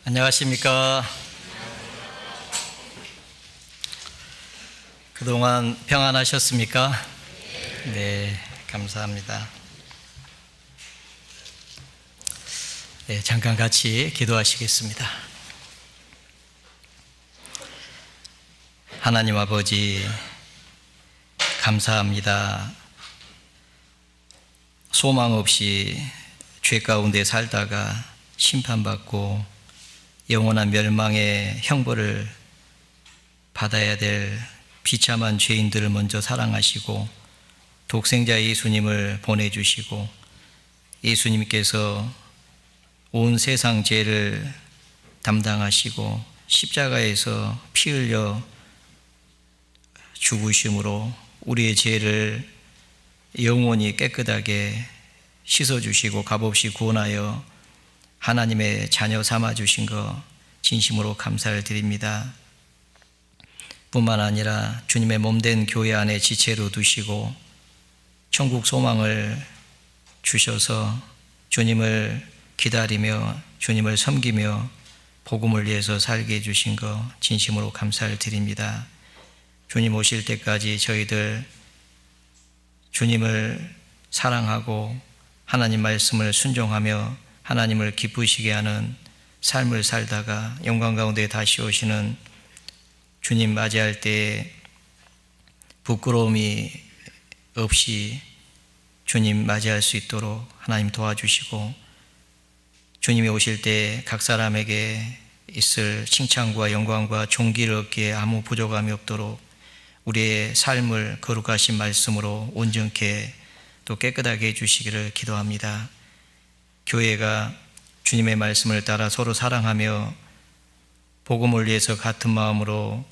안녕하십니까. 그동안 평안하셨습니까? 네, 감사합니다. 네, 잠깐 같이 기도하시겠습니다. 하나님 아버지, 감사합니다. 소망 없이 죄 가운데 살다가 심판받고 영원한 멸망의 형벌을 받아야 될 비참한 죄인들을 먼저 사랑하시고 독생자 예수님을 보내주시고 예수님께서 온 세상 죄를 담당하시고 십자가에서 피 흘려 죽으심으로 우리의 죄를 영원히 깨끗하게 씻어주시고 값없이 구원하여 하나님의 자녀 삼아주신 것 진심으로 감사를 드립니다. 뿐만 아니라 주님의 몸된 교회 안에 지체로 두시고 천국 소망을 주셔서 주님을 기다리며 주님을 섬기며 복음을 위해서 살게 해주신 것 진심으로 감사를 드립니다. 주님 오실 때까지 저희들 주님을 사랑하고 하나님 말씀을 순종하며 하나님을 기쁘시게 하는 삶을 살다가 영광 가운데 다시 오시는 주님 맞이할 때에 부끄러움이 없이 주님 맞이할 수 있도록 하나님 도와주시고 주님이 오실 때 각 사람에게 있을 칭찬과 영광과 존귀를 얻기에 아무 부족함이 없도록 우리의 삶을 거룩하신 말씀으로 온전케 또 깨끗하게 해주시기를 기도합니다. 교회가 주님의 말씀을 따라 서로 사랑하며 복음을 위해서 같은 마음으로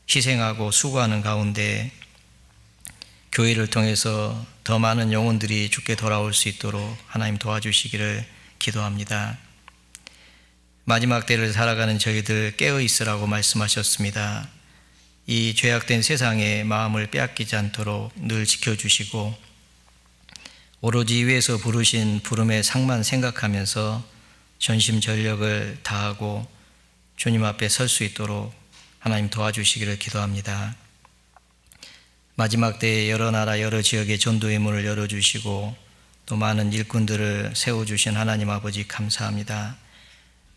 희생하고 수고하는 가운데 교회를 통해서 더 많은 영혼들이 주께 돌아올 수 있도록 하나님 도와주시기를 기도합니다. 마지막 때를 살아가는 저희들 깨어 있으라고 말씀하셨습니다. 이 죄악된 세상에 마음을 빼앗기지 않도록 늘 지켜주시고 오로지 위에서 부르신 부름의 상만 생각하면서 전심전력을 다하고 주님 앞에 설 수 있도록 하나님 도와주시기를 기도합니다. 마지막 때에 여러 나라 여러 지역의 전도의 문을 열어주시고 또 많은 일꾼들을 세워주신 하나님 아버지 감사합니다.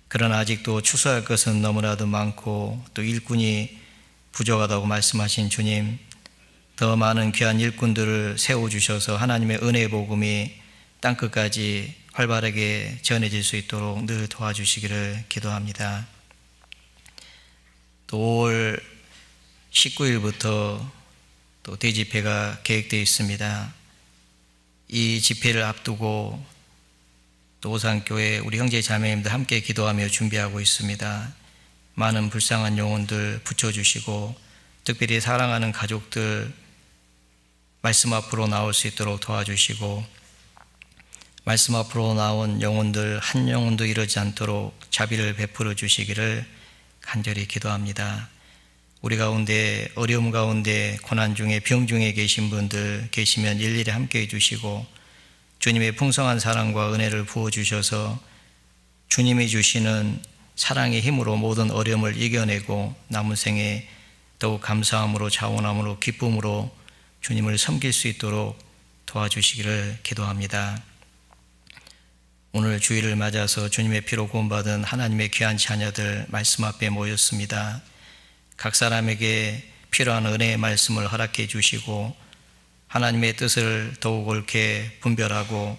그러나 아직도 추수할 것은 너무나도 많고 또 일꾼이 부족하다고 말씀하신 주님, 더 많은 귀한 일꾼들을 세워주셔서 하나님의 은혜의 복음이 땅끝까지 활발하게 전해질 수 있도록 늘 도와주시기를 기도합니다. 또 5월 19일부터 또 대집회가 계획되어 있습니다. 이 집회를 앞두고 또 오산교회 우리 형제 자매님들 함께 기도하며 준비하고 있습니다. 많은 불쌍한 영혼들 붙여주시고 특별히 사랑하는 가족들 말씀 앞으로 나올 수 있도록 도와주시고 말씀 앞으로 나온 영혼들 한 영혼도 이러지 않도록 자비를 베풀어 주시기를 간절히 기도합니다. 우리 가운데 어려움 가운데 고난 중에 병 중에 계신 분들 계시면 일일이 함께 해주시고 주님의 풍성한 사랑과 은혜를 부어주셔서 주님이 주시는 사랑의 힘으로 모든 어려움을 이겨내고 남은 생에 더욱 감사함으로 자원함으로 기쁨으로 주님을 섬길 수 있도록 도와주시기를 기도합니다. 오늘 주일을 맞아서 주님의 피로 구원받은 하나님의 귀한 자녀들 말씀 앞에 모였습니다. 각 사람에게 필요한 은혜의 말씀을 허락해 주시고 하나님의 뜻을 더욱 옳게 분별하고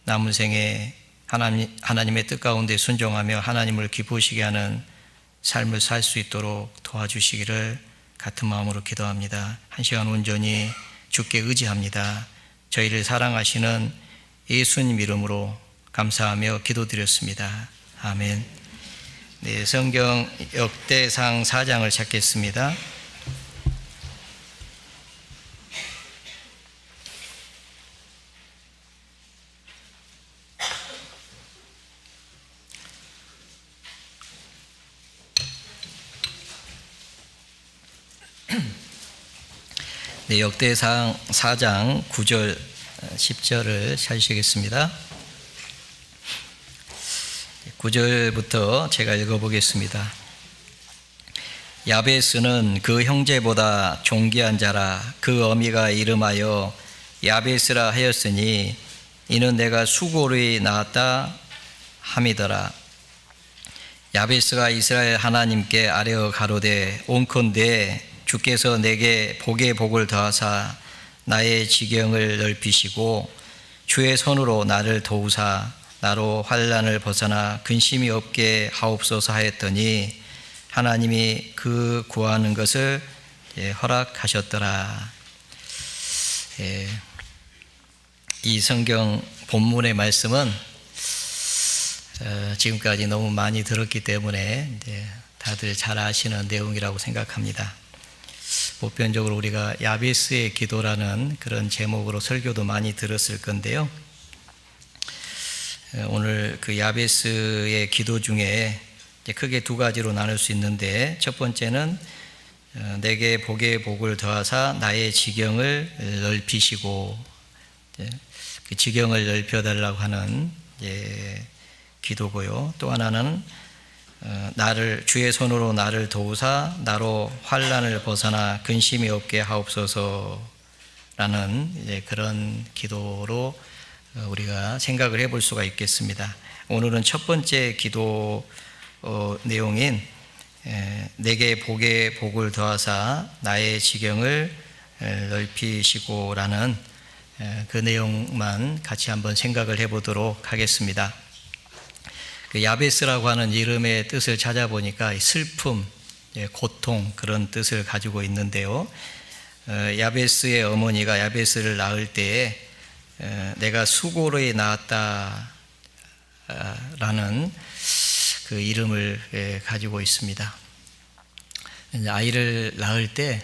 남은 생에 하나님의 뜻 가운데 순종하며 하나님을 기쁘시게 하는 삶을 살 수 있도록 도와주시기를 같은 마음으로 기도합니다. 한 시간 온전히 주께 의지합니다. 저희를 사랑하시는 예수님 이름으로 감사하며 기도드렸습니다. 아멘. 네, 성경 역대상 4장을 찾겠습니다. 네, 역대상 4장 9절 10절을 찾으시겠습니다. 9절부터 제가 읽어보겠습니다. 야베스는 그 형제보다 존귀한 자라. 그 어미가 이름하여 야베스라 하였으니 이는 내가 수고를 낳았다 함이더라. 야베스가 이스라엘 하나님께 아뢰어 가로되 온컨대 주께서 내게 복에 복을 더하사 나의 지경을 넓히시고 주의 손으로 나를 도우사 나로 환난을 벗어나 근심이 없게 하옵소서 하였더니 하나님이 그 구하는 것을 허락하셨더라. 이 성경 본문의 말씀은 지금까지 너무 많이 들었기 때문에 다들 잘 아시는 내용이라고 생각합니다. 보편적으로 우리가 야베스의 기도라는 그런 제목으로 설교도 많이 들었을 건데요. 오늘 그 야베스의 기도 중에 크게 두 가지로 나눌 수 있는데, 첫 번째는 내게 복에 복을 더하사 나의 지경을 넓히시고, 그 지경을 넓혀달라고 하는 기도고요. 또 하나는 나를 주의 손으로 나를 도우사 나로 환난을 벗어나 근심이 없게 하옵소서라는 그런 기도로 우리가 생각을 해볼 수가 있겠습니다. 오늘은 첫 번째 기도 내용인 내게 복에 복을 더하사 나의 지경을 넓히시고라는 그 내용만 같이 한번 생각을 해보도록 하겠습니다. 그 야베스라고 하는 이름의 뜻을 찾아보니까 슬픔, 고통 그런 뜻을 가지고 있는데요. 야베스의 어머니가 야베스를 낳을 때에 내가 수고로 낳았다라는 그 이름을 가지고 있습니다. 아이를 낳을 때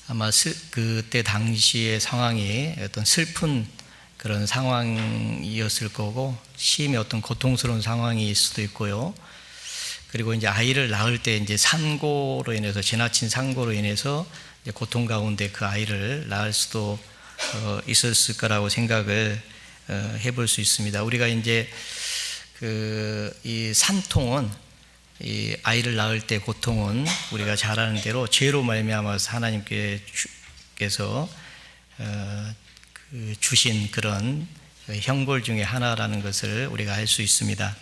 아마 그때 당시의 상황이 어떤 슬픈 그런 상황이었을 거고, 심히 어떤 고통스러운 상황일 수도 있고요. 그리고 이제 아이를 낳을 때 이제 산고로 인해서, 지나친 산고로 인해서 이제 고통 가운데 그 아이를 낳을 수도 있었을 거라고 생각을 해볼 수 있습니다. 우리가 이제 이 산통은, 이 아이를 낳을 때 고통은 우리가 잘 아는 대로 죄로 말미암아서 하나님께서 주신 그런 형벌 중에 하나라는 것을 우리가 알 수 있습니다.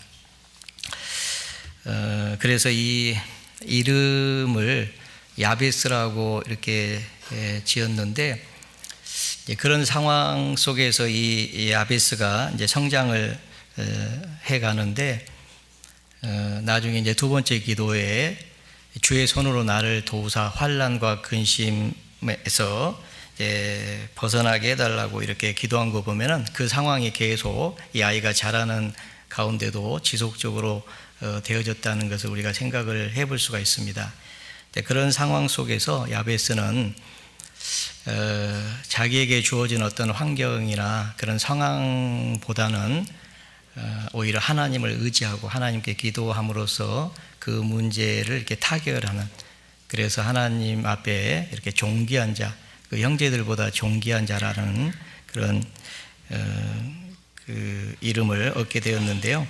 그래서 이 이름을 야베스라고 이렇게 지었는데, 그런 상황 속에서 이 야베스가 이제 성장을 해 가는데, 나중에 이제 두 번째 기도에 주의 손으로 나를 도우사 환난과 근심에서 벗어나게 해달라고 이렇게 기도한 거 보면은 그 상황이 계속 이 아이가 자라는 가운데도 지속적으로 되어졌다는 것을 우리가 생각을 해볼 수가 있습니다. 그런 상황 속에서 야베스는 자기에게 주어진 어떤 환경이나 그런 상황보다는 오히려 하나님을 의지하고 하나님께 기도함으로써 그 문제를 이렇게 타결하는, 그래서 하나님 앞에 이렇게 존귀한 자, 그 형제들보다 존귀한 자라는 그런 그 이름을 얻게 되었는데요.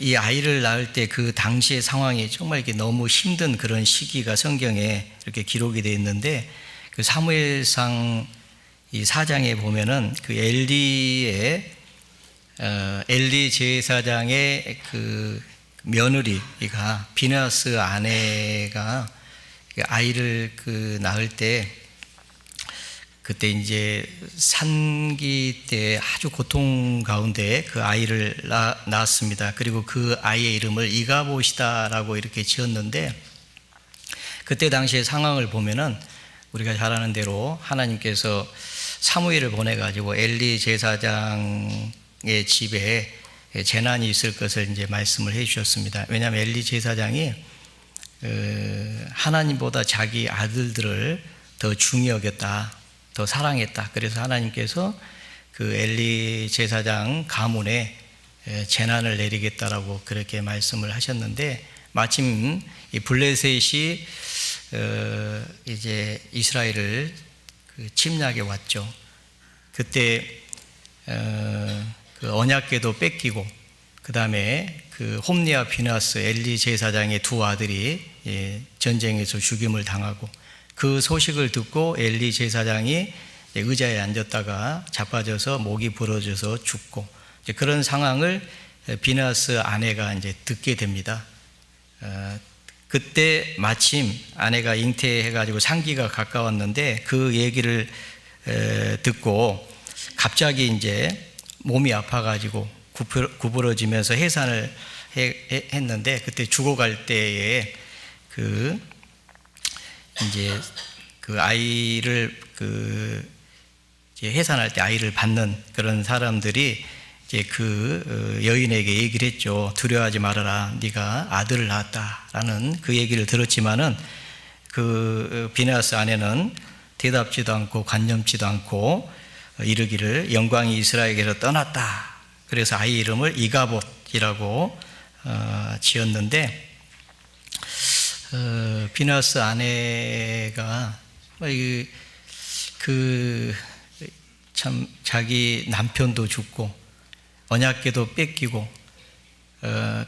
이 아이를 낳을 때 그 당시의 상황이 정말 이렇게 너무 힘든 그런 시기가 성경에 이렇게 기록이 되어 있는데, 그 사무엘상 이 4장에 보면은 그 엘리 제사장의 그 며느리가, 비느하스 아내가 아이를 낳을 때, 그때 이제 산기 때 아주 고통 가운데 그 아이를 낳았습니다. 그리고 그 아이의 이름을 이가봇이다라고 이렇게 지었는데, 그때 당시의 상황을 보면은 우리가 잘 아는 대로 하나님께서 사무엘을 보내가지고 엘리 제사장의 집에 재난이 있을 것을 이제 말씀을 해 주셨습니다. 왜냐하면 엘리 제사장이 하나님보다 자기 아들들을 더 중히 여겼다, 더 사랑했다. 그래서 하나님께서 그 엘리 제사장 가문에 재난을 내리겠다라고 그렇게 말씀을 하셨는데, 마침 이 블레셋이 이제 이스라엘을 침략해 왔죠. 그때 그 언약궤도 뺏기고, 그 다음에 그 홈리와 비나스 엘리 제사장의 두 아들이 전쟁에서 죽임을 당하고, 그 소식을 듣고 엘리 제사장이 의자에 앉았다가 자빠져서 목이 부러져서 죽고, 그런 상황을 비나스 아내가 이제 듣게 됩니다. 그때 마침 아내가 잉태해가지고 상기가 가까웠는데 그 얘기를 듣고 갑자기 이제 몸이 아파가지고 구부러지면서 해산을 했는데, 그때 죽어갈 때에 이제 그 아이를 이제 해산할 때 아이를 받는 그런 사람들이 이제 그 여인에게 얘기를 했죠. 두려워하지 말아라, 네가 아들을 낳았다라는 그 얘기를 들었지만은 그 비나스 아내는 대답지도 않고 관념지도 않고 이르기를 영광이 이스라엘에게서 떠났다. 그래서 아이 이름을 이가봇이라고 지었는데, 비나스 아내가 참 자기 남편도 죽고 언약궤도 뺏기고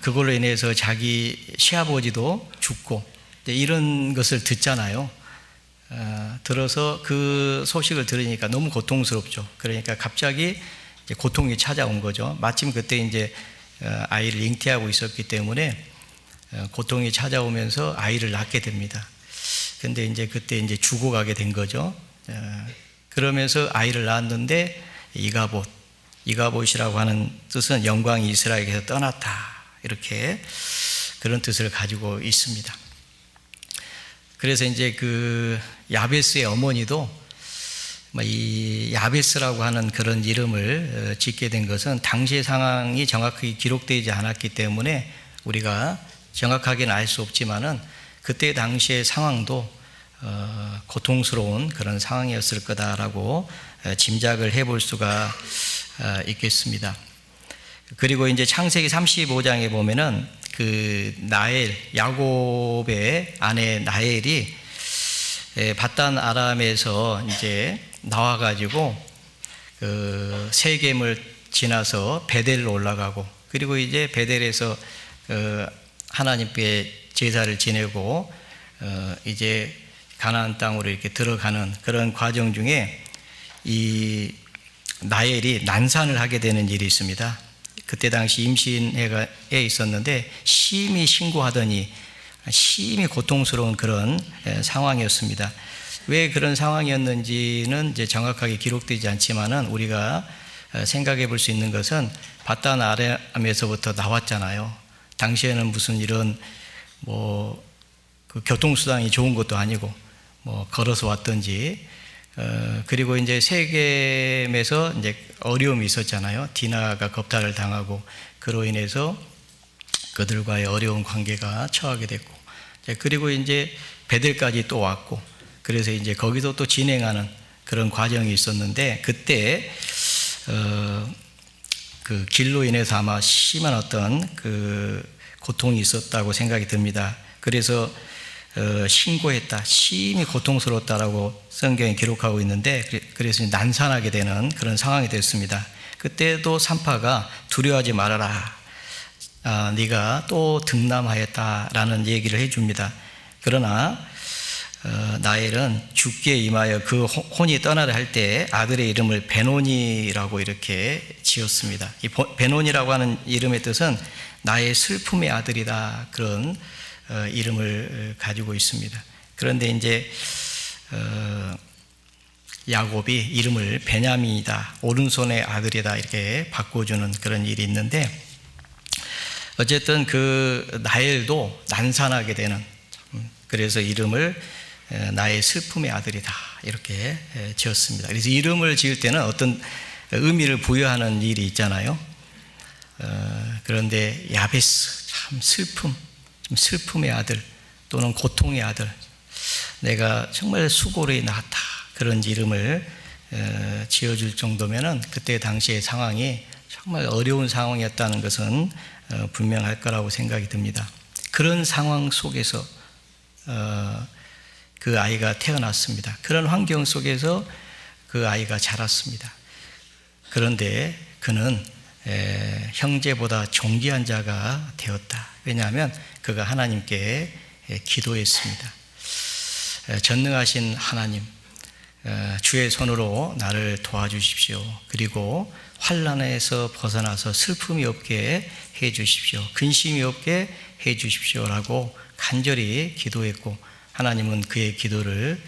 그걸로 인해서 자기 시아버지도 죽고 이런 것을 듣잖아요. 들어서 그 소식을 들으니까 너무 고통스럽죠. 그러니까 갑자기 고통이 찾아온 거죠. 마침 그때 이제 아이를 잉태하고 있었기 때문에 고통이 찾아오면서 아이를 낳게 됩니다. 근데 이제 그때 이제 죽어가게 된 거죠. 그러면서 아이를 낳았는데 이가봇이라고 하는 뜻은 영광이 이스라엘에게서 떠났다, 이렇게 그런 뜻을 가지고 있습니다. 그래서 이제 그 야베스의 어머니도 이 야베스라고 하는 그런 이름을 짓게 된 것은 당시의 상황이 정확하게 기록되지 않았기 때문에 우리가 정확하게는 알 수 없지만은 그때 당시의 상황도 고통스러운 그런 상황이었을 거다라고 짐작을 해볼 수가 있겠습니다. 그리고 이제 창세기 35장에 보면은 그 나엘, 야곱의 아내 나엘이 밧단 아람에서 이제 나와가지고 그 세겜을 지나서 베델로 올라가고, 그리고 이제 베델에서 하나님께 제사를 지내고 이제 가나안 땅으로 이렇게 들어가는 그런 과정 중에 이 나엘이 난산을 하게 되는 일이 있습니다. 그때 당시 임신해 있었는데 심히 신고하더니 심히 고통스러운 그런 상황이었습니다. 왜 그런 상황이었는지는 이제 정확하게 기록되지 않지만은 우리가 생각해 볼 수 있는 것은 밧단 아람에서부터 나왔잖아요. 당시에는 무슨 이런 그 교통수단이 좋은 것도 아니고 걸어서 왔던지, 그리고 이제 세겜에서 이제 어려움이 있었잖아요. 디나가 겁탈을 당하고 그로 인해서 그들과의 어려운 관계가 처하게 됐고, 그리고 이제 베델까지 또 왔고, 그래서 이제 거기서 또 진행하는 그런 과정이 있었는데, 그때 그 길로 인해서 아마 심한 어떤 그 고통이 있었다고 생각이 듭니다. 그래서 신고했다, 심히 고통스러웠다라고 성경에 기록하고 있는데, 그래서 난산하게 되는 그런 상황이 됐습니다. 그때도 산파가 두려워하지 말아라, 네가 또 등남하였다라는 얘기를 해줍니다. 그러나 나엘은 죽기에 임하여 그 혼이 떠나려 할 때 아들의 이름을 베노니라고 이렇게 지었습니다. 이 베노니라고 하는 이름의 뜻은 나의 슬픔의 아들이다, 그런 이름을 가지고 있습니다. 그런데 이제 야곱이 이름을 베냐민이다, 오른손의 아들이다, 이렇게 바꿔주는 그런 일이 있는데, 어쨌든 그 나엘도 난산하게 되는, 그래서 이름을 나의 슬픔의 아들이다, 이렇게 지었습니다. 그래서 이름을 지을 때는 어떤 의미를 부여하는 일이 있잖아요. 그런데 야베스, 참 슬픔의 아들 또는 고통의 아들, 내가 정말 수고를 낳았다, 그런 이름을 지어줄 정도면은 그때 당시의 상황이 정말 어려운 상황이었다는 것은 분명할 거라고 생각이 듭니다. 그런 상황 속에서 그 아이가 태어났습니다. 그런 환경 속에서 그 아이가 자랐습니다. 그런데 그는 형제보다 존귀한 자가 되었다. 왜냐하면 그가 하나님께 기도했습니다. 전능하신 하나님, 주의 손으로 나를 도와주십시오. 그리고 환난에서 벗어나서 슬픔이 없게 해 주십시오. 근심이 없게 해 주십시오라고 간절히 기도했고, 하나님은 그의 기도를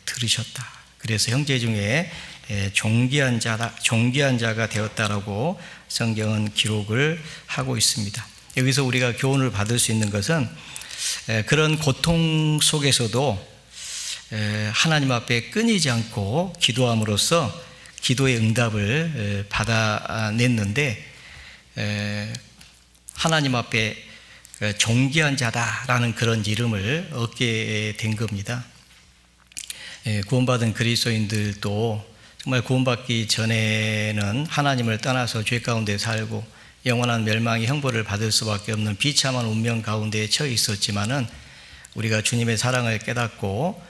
들으셨다. 그래서 형제 중에 존귀한 자가 되었다라고 성경은 기록을 하고 있습니다. 여기서 우리가 교훈을 받을 수 있는 것은 그런 고통 속에서도 하나님 앞에 끊이지 않고 기도함으로써 기도의 응답을 받아냈는데, 하나님 앞에 존귀한 자다라는 그런 이름을 얻게 된 겁니다. 구원받은 그리스도인들도 정말 구원받기 전에는 하나님을 떠나서 죄 가운데 살고 영원한 멸망의 형벌을 받을 수밖에 없는 비참한 운명 가운데 처해 있었지만은, 우리가 주님의 사랑을 깨닫고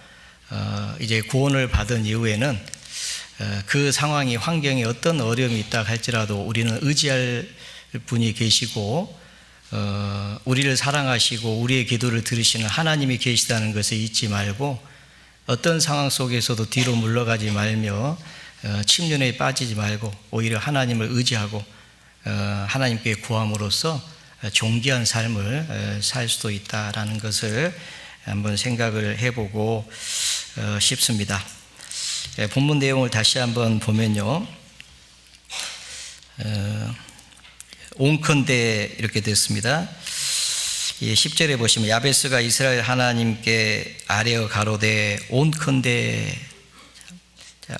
이제 구원을 받은 이후에는 그 상황이, 환경에 어떤 어려움이 있다 할지라도 우리는 의지할 분이 계시고 우리를 사랑하시고 우리의 기도를 들으시는 하나님이 계시다는 것을 잊지 말고, 어떤 상황 속에서도 뒤로 물러가지 말며 침륜에 빠지지 말고 오히려 하나님을 의지하고 하나님께 구함으로써 존귀한 삶을 살 수도 있다라는 것을 한번 생각을 해보고 싶습니다. 본문 내용을 다시 한번 보면요, 온컨대 이렇게 됐습니다. 10절에 보시면 야베스가 이스라엘 하나님께 아뢰어 가로되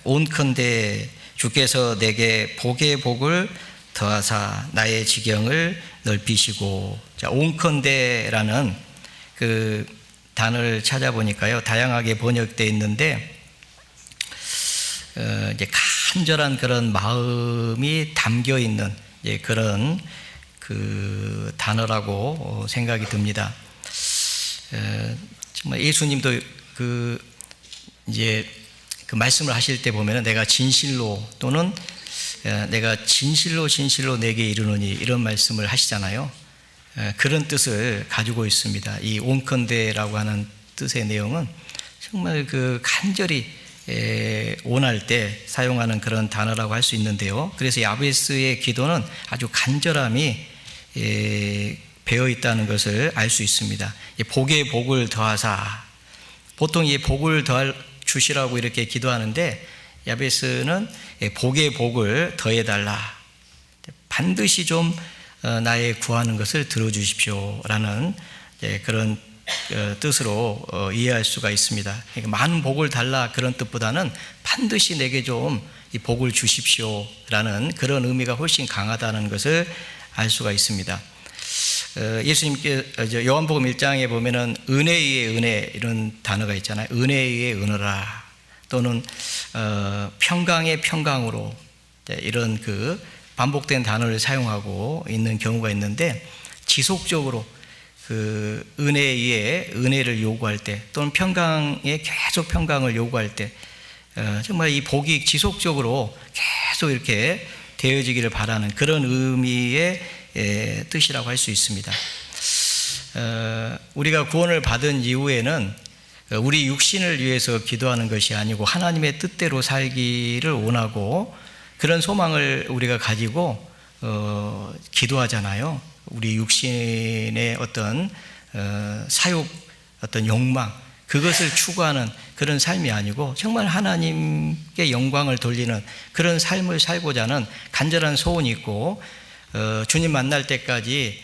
온컨대 주께서 내게 복의 복을 더하사 나의 지경을 넓히시고. 자, 온컨대라는 그 단어를 찾아보니까요, 다양하게 번역되어 있는데 이제 간절한 그런 마음이 담겨 있는 그런 그 단어라고 생각이 듭니다. 정말 예수님도 이제 그 말씀을 하실 때 보면은 내가 진실로, 또는 내가 진실로 내게 이르노니, 이런 말씀을 하시잖아요. 그런 뜻을 가지고 있습니다. 이 온컨대라고 하는 뜻의 내용은 정말 그 간절히 원할 때 사용하는 그런 단어라고 할 수 있는데요. 그래서 야베스의 기도는 아주 간절함이 배어 있다는 것을 알 수 있습니다. 복의 복을 더하사, 보통 이 복을 주시라고 이렇게 기도하는데, 야베스는 복의 복을 더해달라, 반드시 좀 나의 구하는 것을 들어주십시오 라는 그런 뜻으로 이해할 수가 있습니다. 그러니까 많은 복을 달라 그런 뜻보다는 반드시 내게 좀 이 복을 주십시오 라는 그런 의미가 훨씬 강하다는 것을 알 수가 있습니다. 예수님께 요한복음 1장에 보면은 은혜의 은혜 이런 단어가 있잖아요. 은혜의 은혜라, 또는 평강의 평강으로, 이런 그 반복된 단어를 사용하고 있는 경우가 있는데, 지속적으로 그 은혜의 은혜를 요구할 때, 또는 평강에 계속 평강을 요구할 때 정말 이 복이 지속적으로 계속 이렇게 되어지기를 바라는 그런 의미의 뜻이라고 할 수 있습니다. 우리가 구원을 받은 이후에는 우리 육신을 위해서 기도하는 것이 아니고 하나님의 뜻대로 살기를 원하고 그런 소망을 우리가 가지고 기도하잖아요. 우리 육신의 어떤 사욕, 어떤 욕망, 그것을 추구하는 그런 삶이 아니고 정말 하나님께 영광을 돌리는 그런 삶을 살고자 하는 간절한 소원이 있고, 주님 만날 때까지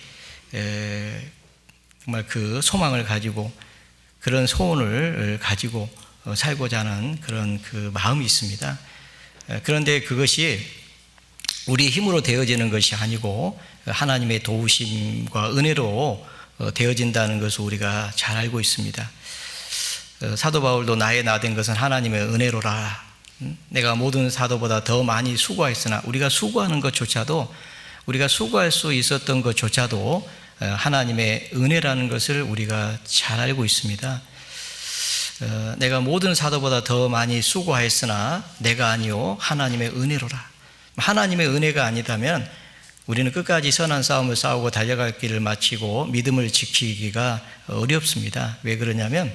정말 그 소망을 가지고 그런 소원을 가지고 살고자 하는 그런 그 마음이 있습니다. 그런데 그것이 우리 힘으로 되어지는 것이 아니고 하나님의 도우심과 은혜로 되어진다는 것을 우리가 잘 알고 있습니다. 사도 바울도 나의 나 된 것은 하나님의 은혜로라. 내가 모든 사도보다 더 많이 수고하였으나, 우리가 수고하는 것조차도, 우리가 수고할 수 있었던 것조차도 하나님의 은혜라는 것을 우리가 잘 알고 있습니다. 내가 모든 사도보다 더 많이 수고하였으나 내가 아니요 하나님의 은혜로라. 하나님의 은혜가 아니다면 우리는 끝까지 선한 싸움을 싸우고 달려갈 길을 마치고 믿음을 지키기가 어렵습니다. 왜 그러냐면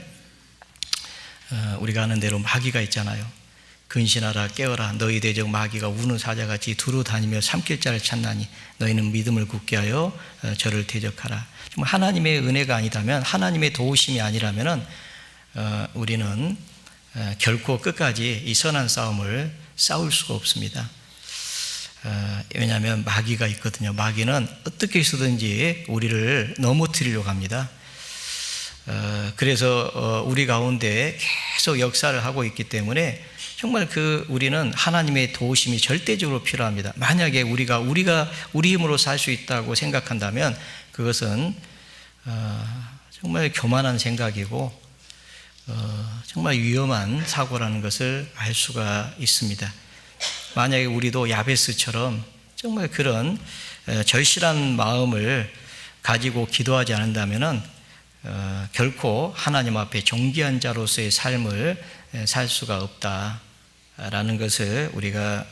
우리가 아는 대로 마귀가 있잖아요. 근신하라 깨어라 너희 대적 마귀가 우는 사자같이 두루 다니며 삼킬 자를 찾나니 너희는 믿음을 굳게 하여 저를 대적하라. 정말 하나님의 은혜가 아니라면, 하나님의 도우심이 아니라면 우리는 결코 끝까지 이 선한 싸움을 싸울 수가 없습니다. 왜냐하면 마귀가 있거든요. 마귀는 어떻게 해서든지 우리를 넘어뜨리려고 합니다. 그래서 우리 가운데 계속 역사를 하고 있기 때문에 정말 우리는 하나님의 도우심이 절대적으로 필요합니다. 만약에 우리가 우리 힘으로 살 수 있다고 생각한다면 그것은 정말 교만한 생각이고 정말 위험한 사고라는 것을 알 수가 있습니다. 만약에 우리도 야베스처럼 정말 그런 절실한 마음을 가지고 기도하지 않는다면 결코 하나님 앞에 존귀한 자로서의 삶을 살 수가 없다라는 것을 우리가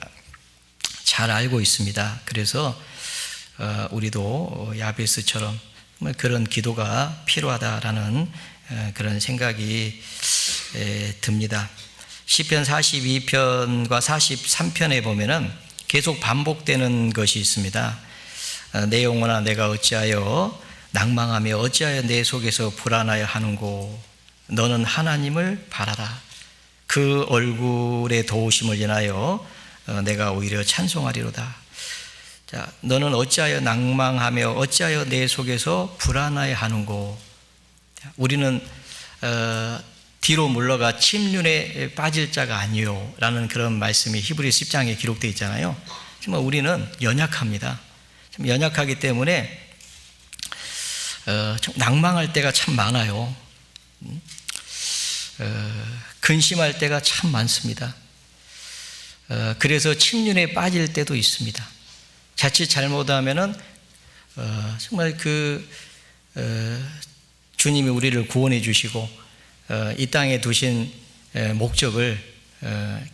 잘 알고 있습니다. 그래서 우리도 야베스처럼 정말 그런 기도가 필요하다라는 그런 생각이 듭니다. 시편 42편과 43편에 보면은 계속 반복되는 것이 있습니다. 내 영혼아 내가 어찌하여 낭망하며 어찌하여 내 속에서 불안하여 하는고 너는 하나님을 바라라. 그 얼굴의 도우심을 인하여 내가 오히려 찬송하리로다. 자, 너는 어찌하여 낭망하며 어찌하여 내 속에서 불안하여 하는고. 우리는 뒤로 물러가 침륜에 빠질 자가 아니요 라는 그런 말씀이 히브리서 10장에 기록되어 있잖아요. 정말 우리는 연약합니다. 좀 연약하기 때문에 좀 낭망할 때가 참 많아요. 근심할 때가 참 많습니다. 그래서 침륜에 빠질 때도 있습니다. 자칫 잘못하면은 정말 주님이 우리를 구원해 주시고 이 땅에 두신 목적을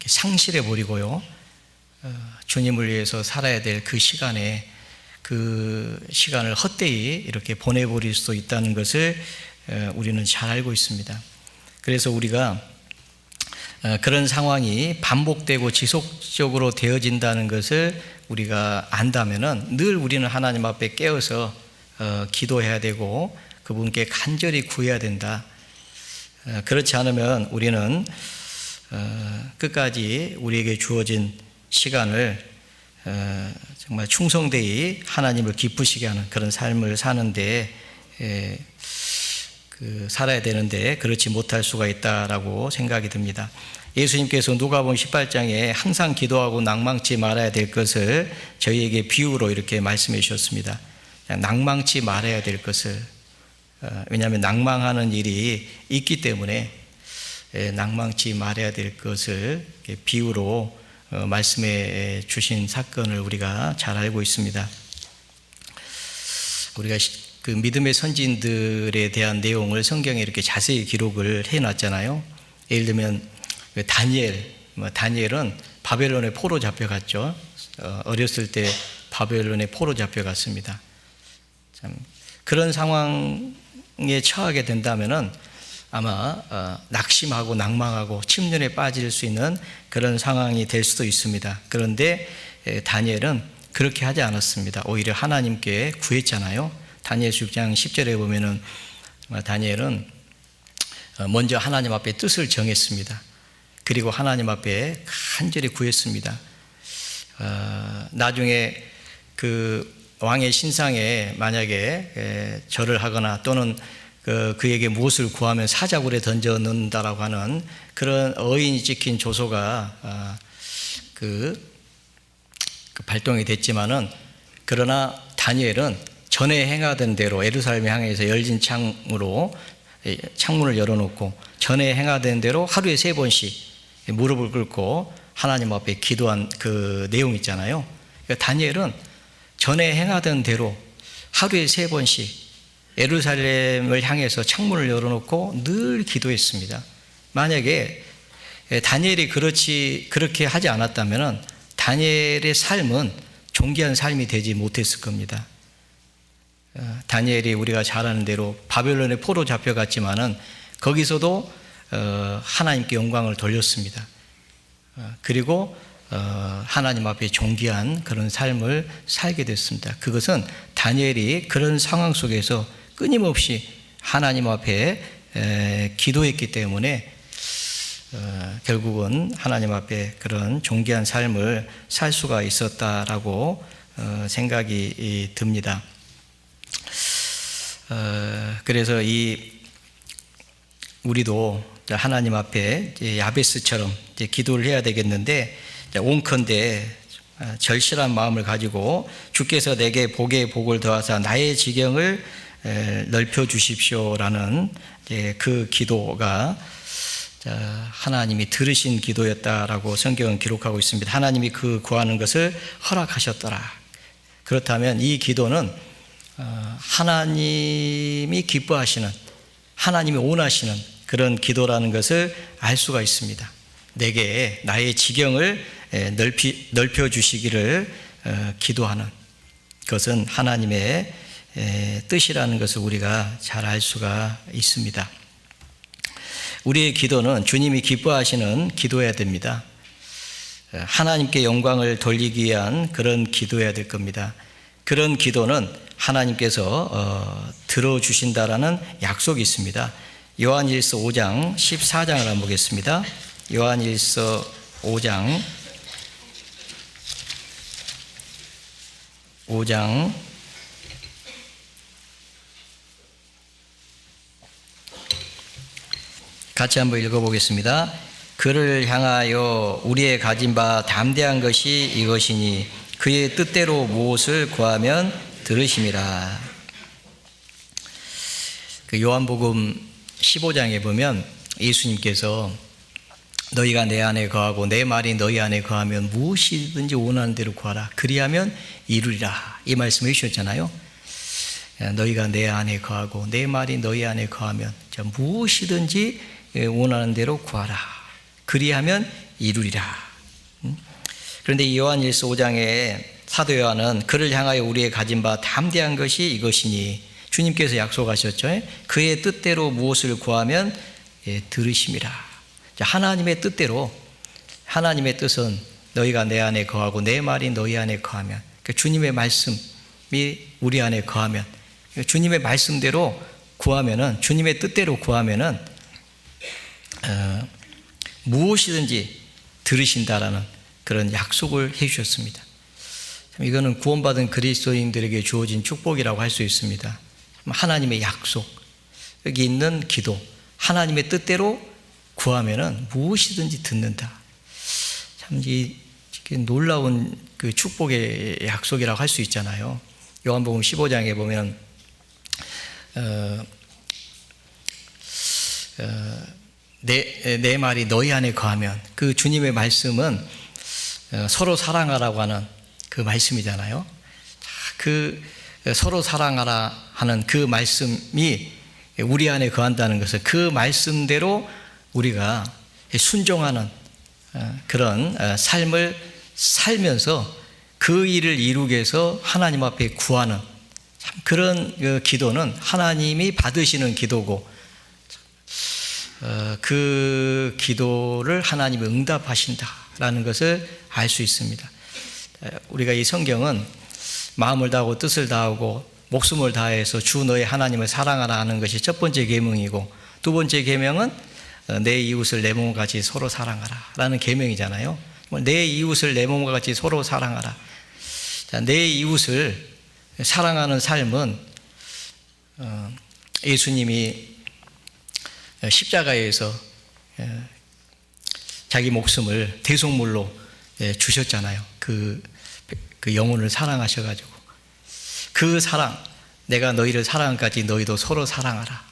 상실해 버리고요. 주님을 위해서 살아야 될 그 시간을 헛되이 이렇게 보내버릴 수도 있다는 것을 우리는 잘 알고 있습니다. 그래서 우리가 그런 상황이 반복되고 지속적으로 되어진다는 것을 우리가 안다면은 늘 우리는 하나님 앞에 깨어서 기도해야 되고 그분께 간절히 구해야 된다. 그렇지 않으면 우리는 끝까지 우리에게 주어진 시간을 정말 충성되이 하나님을 기쁘시게 하는 그런 삶을 사는데 살아야 되는데 그렇지 못할 수가 있다라고 생각이 듭니다. 예수님께서 누가복음 18장에 항상 기도하고 낭망치 말아야 될 것을 저희에게 비유로 이렇게 말씀해 주셨습니다. 낭망치 말아야 될 것을, 왜냐하면 낭망하는 일이 있기 때문에 낭망치 말아야 될 것을 비유로 말씀해 주신 사건을 우리가 잘 알고 있습니다. 우리가 그 믿음의 선지인들에 대한 내용을 성경에 이렇게 자세히 기록을 해놨잖아요. 예를 들면 다니엘은 바벨론의 포로 잡혀갔죠. 어렸을 때 바벨론의 포로 잡혀갔습니다. 참 그런 상황에 처하게 된다면은 아마 낙심하고 낭망하고 침륜에 빠질 수 있는 그런 상황이 될 수도 있습니다. 그런데 다니엘은 그렇게 하지 않았습니다. 오히려 하나님께 구했잖아요. 다니엘서 6장 10절에 보면은 다니엘은 먼저 하나님 앞에 뜻을 정했습니다. 그리고 하나님 앞에 간절히 구했습니다. 나중에 그 왕의 신상에 만약에 절을 하거나 또는 그에게 무엇을 구하면 사자굴에 던져 넣는다라고 하는 그런 어인이 찍힌 조서가 발동이 됐지만은, 그러나 다니엘은 전에 행하던 대로 예루살렘을 향해서 열린 창문을 열어놓고 전에 행하던 대로 하루에 3번씩 무릎을 꿇고 하나님 앞에 기도한 그 내용 있잖아요. 그러니까 다니엘은 전에 행하던 대로 하루에 3번씩 예루살렘을 향해서 창문을 열어놓고 늘 기도했습니다. 만약에 다니엘이 그렇게 하지 않았다면 다니엘의 삶은 존귀한 삶이 되지 못했을 겁니다. 다니엘이 우리가 잘 아는 대로 바벨론의 포로 잡혀갔지만은 거기서도 하나님께 영광을 돌렸습니다. 그리고 하나님 앞에 존귀한 그런 삶을 살게 됐습니다. 그것은 다니엘이 그런 상황 속에서 끊임없이 하나님 앞에 기도했기 때문에 결국은 하나님 앞에 그런 존귀한 삶을 살 수가 있었다라고 생각이 듭니다. 그래서 우리도 하나님 앞에 야베스처럼 기도를 해야 되겠는데, 온컨대 절실한 마음을 가지고 주께서 내게 복에 복을 더하사 나의 지경을 넓혀 주십시오라는 그 기도가 하나님이 들으신 기도였다라고 성경은 기록하고 있습니다. 하나님이 그 구하는 것을 허락하셨더라. 그렇다면 이 기도는 하나님이 기뻐하시는, 하나님이 원하시는 그런 기도라는 것을 알 수가 있습니다. 내게 나의 지경을 넓혀 주시기를 기도하는 것은 하나님의 뜻이라는 것을 우리가 잘 알 수가 있습니다. 우리의 기도는 주님이 기뻐하시는 기도여야 됩니다. 하나님께 영광을 돌리기 위한 그런 기도여야 될 겁니다. 그런 기도는 하나님께서 들어주신다라는 약속이 있습니다. 요한일서 5장 14장을 한번 보겠습니다. 요한일서 5장 같이 한번 읽어보겠습니다. 그를 향하여 우리의 가진 바 담대한 것이 이것이니 그의 뜻대로 무엇을 구하면 들으심이라. 그 요한복음 15장에 보면 예수님께서 너희가 내 안에 거하고 내 말이 너희 안에 거하면 무엇이든지 원하는 대로 구하라. 그리하면 이루리라. 이 말씀을 해주셨잖아요. 너희가 내 안에 거하고 내 말이 너희 안에 거하면 무엇이든지 원하는 대로 구하라. 그리하면 이루리라. 그런데 이 요한일서 5장에 사도 요한은 그를 향하여 우리의 가진 바 담대한 것이 이것이니 주님께서 약속하셨죠. 그의 뜻대로 무엇을 구하면 들으심이라. 하나님의 뜻대로, 하나님의 뜻은 너희가 내 안에 거하고 내 말이 너희 안에 거하면, 주님의 말씀이 우리 안에 거하면, 주님의 말씀대로 구하면은, 주님의 뜻대로 구하면은 무엇이든지 들으신다라는 그런 약속을 해 주셨습니다. 이거는 구원받은 그리스도인들에게 주어진 축복이라고 할 수 있습니다. 하나님의 약속, 여기 있는 기도, 하나님의 뜻대로 구하면은 무엇이든지 듣는다. 참 놀라운 그 축복의 약속이라고 할 수 있잖아요. 요한복음 15장에 보면 내 말이 너희 안에 거하면, 그 주님의 말씀은 서로 사랑하라고 하는 그 말씀이잖아요. 그 서로 사랑하라 하는 그 말씀이 우리 안에 거한다는 것은 그 말씀대로 우리가 순종하는 그런 삶을 살면서 그 일을 이루기 위해서 하나님 앞에 구하는 그런 기도는 하나님이 받으시는 기도고, 그 기도를 하나님이 응답하신다라는 것을 알 수 있습니다. 우리가 이 성경은 마음을 다하고 뜻을 다하고 목숨을 다해서 주 너의 하나님을 사랑하라 하는 것이 첫 번째 계명이고, 두 번째 계명은 내 이웃을 내 몸과 같이 서로 사랑하라 라는 계명이잖아요. 내 이웃을 내 몸과 같이 서로 사랑하라. 내 이웃을 사랑하는 삶은 예수님이 십자가에서 자기 목숨을 대속물로 주셨잖아요. 그 영혼을 사랑하셔가지고, 그 사랑, 내가 너희를 사랑한까지 너희도 서로 사랑하라.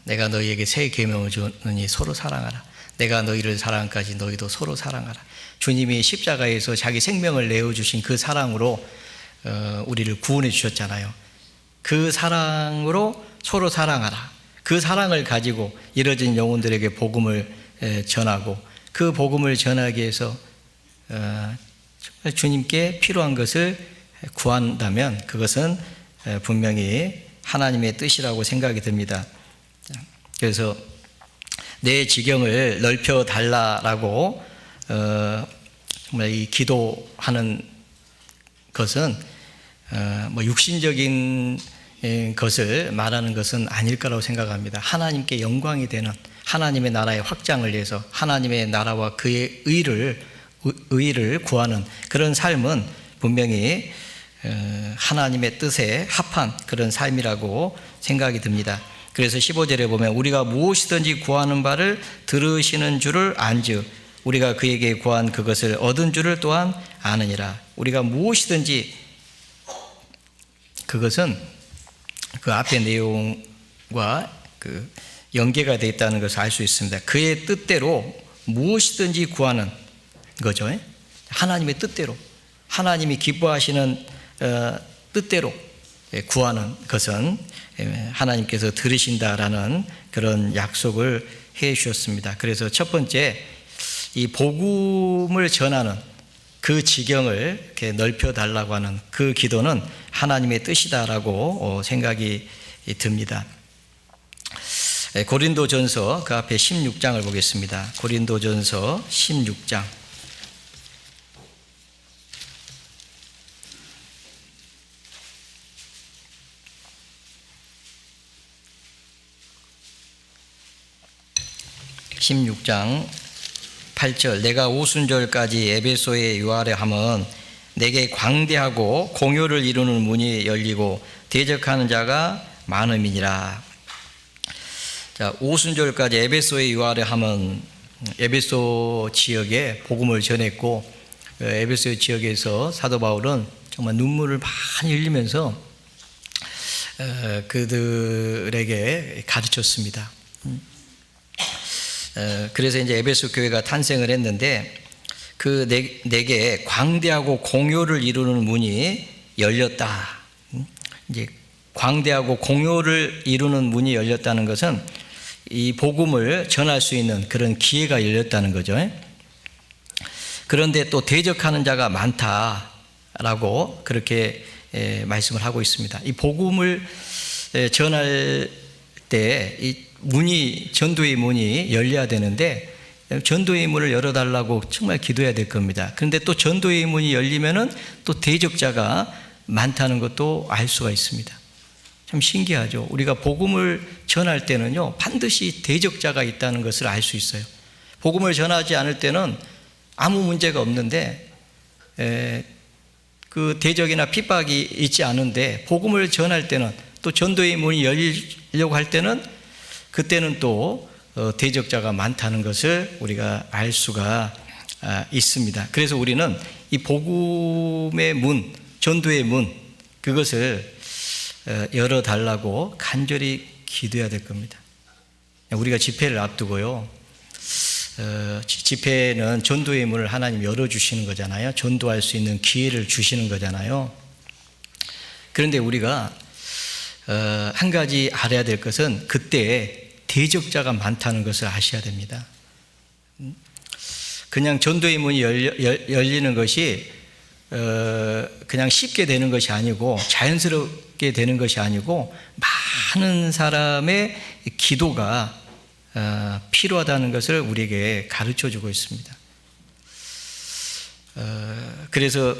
내가 너희에게 새 계명을 주느니 서로 사랑하라. 내가 너희를 사랑한까지 너희도 서로 사랑하라. 주님이 십자가에서 자기 생명을 내어주신 그 사랑으로 우리를 구원해 주셨잖아요. 그 사랑으로 서로 사랑하라. 그 사랑을 가지고 이뤄진 영혼들에게 복음을 전하고, 그 복음을 전하기 위해서 정말 주님께 필요한 것을 구한다면 그것은 분명히 하나님의 뜻이라고 생각이 듭니다. 그래서 내 지경을 넓혀 달라라고 정말 이 기도하는 것은 뭐 육신적인 것을 말하는 것은 아닐 거라고 생각합니다. 하나님께 영광이 되는 하나님의 나라의 확장을 위해서 하나님의 나라와 그의 의를 구하는 그런 삶은 분명히 하나님의 뜻에 합한 그런 삶이라고 생각이 듭니다. 그래서 15절에 보면 우리가 무엇이든지 구하는 바를 들으시는 줄을 안즉 우리가 그에게 구한 그것을 얻은 줄을 또한 아느니라. 우리가 무엇이든지, 그것은 그 앞의 내용과 그 연계가 되어 있다는 것을 알 수 있습니다. 그의 뜻대로 무엇이든지 구하는 거죠. 하나님의 뜻대로, 하나님이 기뻐하시는 뜻대로 구하는 것은 하나님께서 들으신다라는 그런 약속을 해 주셨습니다. 그래서 첫 번째, 이 복음을 전하는 그 지경을 이렇게 넓혀 달라고 하는 그 기도는 하나님의 뜻이다라고 생각이 듭니다. 고린도전서 그 앞에 16장을 보겠습니다. 고린도전서 16장. (16장) 8절 내가 오순절까지 에베소에 유하려 함은 내게 광대하고 공효를 이루는 문이 열리고 대적하는 자가 많음이니라. 자, 오순절까지 에베소에 유하려 함은 에베소 지역에 복음을 전했고 에베소 지역에서 사도 바울은 정말 눈물을 많이 흘리면서 그들에게 가르쳤습니다. 그래서 이제 에베소 교회가 탄생을 했는데 그 내게 광대하고 공효를 이루는 문이 열렸다. 이제 광대하고 공효를 이루는 문이 열렸다는 것은 이 복음을 전할 수 있는 그런 기회가 열렸다는 거죠. 그런데 또 대적하는 자가 많다라고 그렇게 말씀을 하고 있습니다. 이 복음을 전할 때 이 문이, 전도의 문이 열려야 되는데 전도의 문을 열어달라고 정말 기도해야 될 겁니다. 그런데 또 전도의 문이 열리면은 또 대적자가 많다는 것도 알 수가 있습니다. 참 신기하죠. 우리가 복음을 전할 때는요, 반드시 대적자가 있다는 것을 알 수 있어요. 복음을 전하지 않을 때는 아무 문제가 없는데 그 대적이나 핍박이 있지 않은데 복음을 전할 때는 또 전도의 문이 열리려고 할 때는 그때는 또 대적자가 많다는 것을 우리가 알 수가 있습니다. 그래서 우리는 이 복음의 문, 전도의 문, 그것을 열어달라고 간절히 기도해야 될 겁니다. 우리가 집회를 앞두고요, 집회는 전도의 문을 하나님 열어주시는 거잖아요. 전도할 수 있는 기회를 주시는 거잖아요. 그런데 우리가 한 가지 알아야 될 것은 그때 대적자가 많다는 것을 아셔야 됩니다. 그냥 전도의 문이 열리는 것이 그냥 쉽게 되는 것이 아니고 자연스럽게 되는 것이 아니고 많은 사람의 기도가 필요하다는 것을 우리에게 가르쳐주고 있습니다. 그래서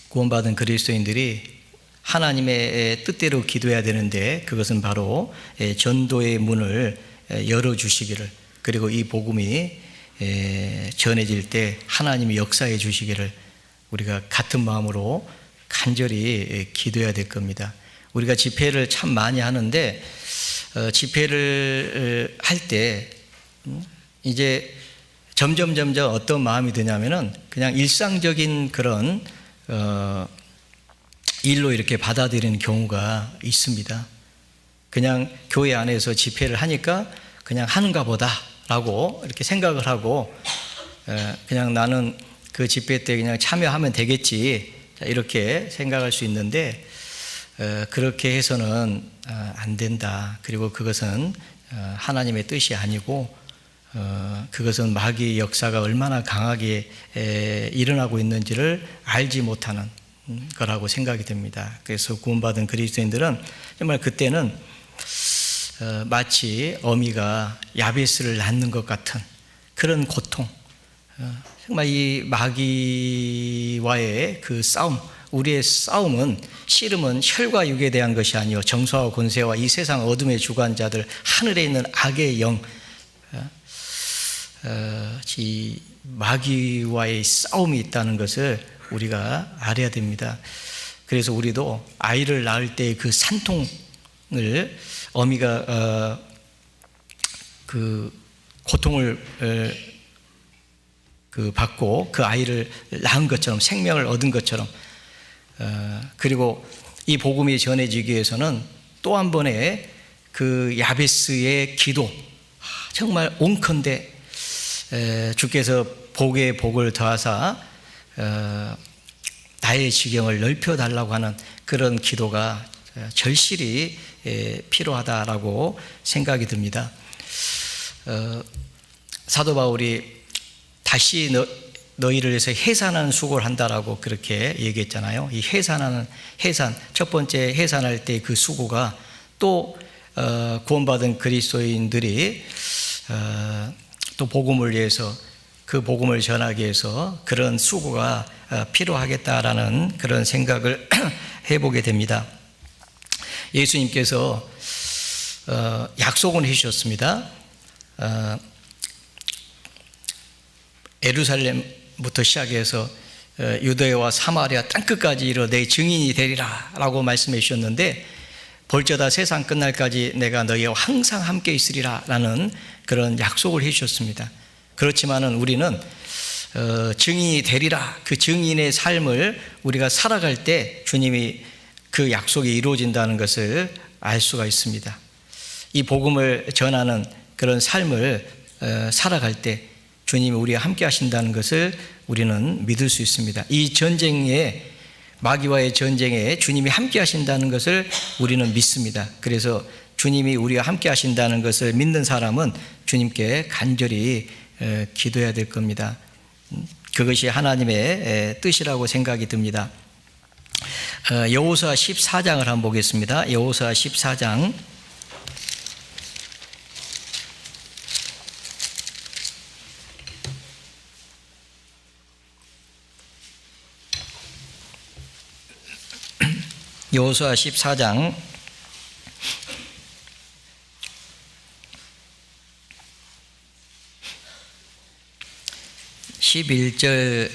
구원받은 그리스도인들이 하나님의 뜻대로 기도해야 되는데 그것은 바로 전도의 문을 열어주시기를, 그리고 이 복음이 전해질 때 하나님이 역사해 주시기를 우리가 같은 마음으로 간절히 기도해야 될 겁니다. 우리가 집회를 참 많이 하는데 집회를 할 때 이제 점점 어떤 마음이 드냐면은 그냥 일상적인 그런 일로 이렇게 받아들이는 경우가 있습니다. 그냥 교회 안에서 집회를 하니까 그냥 하는가 보다라고 이렇게 생각을 하고 그냥 나는 그 집회 때 그냥 참여하면 되겠지 이렇게 생각할 수 있는데 그렇게 해서는 안 된다. 그리고 그것은 하나님의 뜻이 아니고 그것은 마귀의 역사가 얼마나 강하게 일어나고 있는지를 알지 못하는 거라고 생각이 됩니다. 그래서 구원받은 그리스도인들은 정말 그때는 마치 어미가 야베스를 낳는 것 같은 그런 고통, 정말 이 마귀와의 그 싸움, 우리의 싸움은 씨름은 혈과 육에 대한 것이 아니요 정수와 권세와 이 세상 어둠의 주관자들, 하늘에 있는 악의 영, 이 마귀와의 싸움이 있다는 것을 우리가 알아야 됩니다. 그래서 우리도 아이를 낳을 때 그 산통을 어미가 그 고통을 받고 그 아이를 낳은 것처럼, 생명을 얻은 것처럼, 그리고 이 복음이 전해지기 위해서는 또 한 번의 그 야베스의 기도, 정말 온컨대 주께서 복에 복을 더하사 나의 지경을 넓혀달라고 하는 그런 기도가 절실히 필요하다라고 생각이 듭니다. 사도 바울이 다시 너희를 위해서 해산하는 수고를 한다라고 그렇게 얘기했잖아요. 이 해산, 첫 번째 해산할 때 그 수고가 또 구원받은 그리스도인들이 또 복음을 위해서, 그 복음을 전하기 위해서 그런 수고가 필요하겠다라는 그런 생각을 해보게 됩니다. 예수님께서 약속은 해주셨습니다. 예루살렘부터 시작해서 유대와 사마리아 땅끝까지 이르러 내 증인이 되리라 라고 말씀해 주셨는데, 볼저다 세상 끝날까지 내가 너희와 항상 함께 있으리라 라는 그런 약속을 해 주셨습니다. 그렇지만은 우리는 증인이 되리라, 그 증인의 삶을 우리가 살아갈 때 주님이 그 약속이 이루어진다는 것을 알 수가 있습니다. 이 복음을 전하는 그런 삶을 살아갈 때 주님이 우리와 함께 하신다는 것을 우리는 믿을 수 있습니다. 이 전쟁에, 마귀와의 전쟁에 주님이 함께 하신다는 것을 우리는 믿습니다. 그래서 주님이 우리와 함께 하신다는 것을 믿는 사람은 주님께 간절히 기도해야 될 겁니다. 그것이 하나님의 뜻이라고 생각이 듭니다. 여호수아 14장을 한번 보겠습니다. 여호수아 14장 14장 11절부터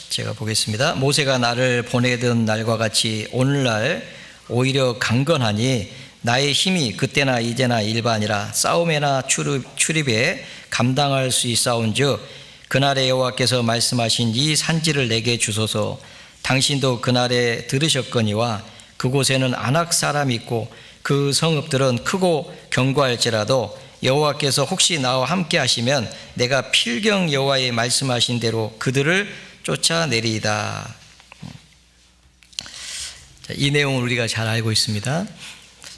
제가 보겠습니다. 모세가 나를 보내던 날과 같이 오늘날 오히려 강건하니 나의 힘이 그때나 이제나 일반이라 싸움에나 출입에 감당할 수 있사온즉 그날에 여호와께서 말씀하신 이 산지를 내게 주소서. 당신도 그날에 들으셨거니와 그곳에는 아낙 사람이 있고 그 성읍들은 크고 견고할지라도 여호와께서 혹시 나와 함께 하시면 내가 필경 여호와의 말씀하신 대로 그들을 쫓아내리이다. 이 내용을 우리가 잘 알고 있습니다.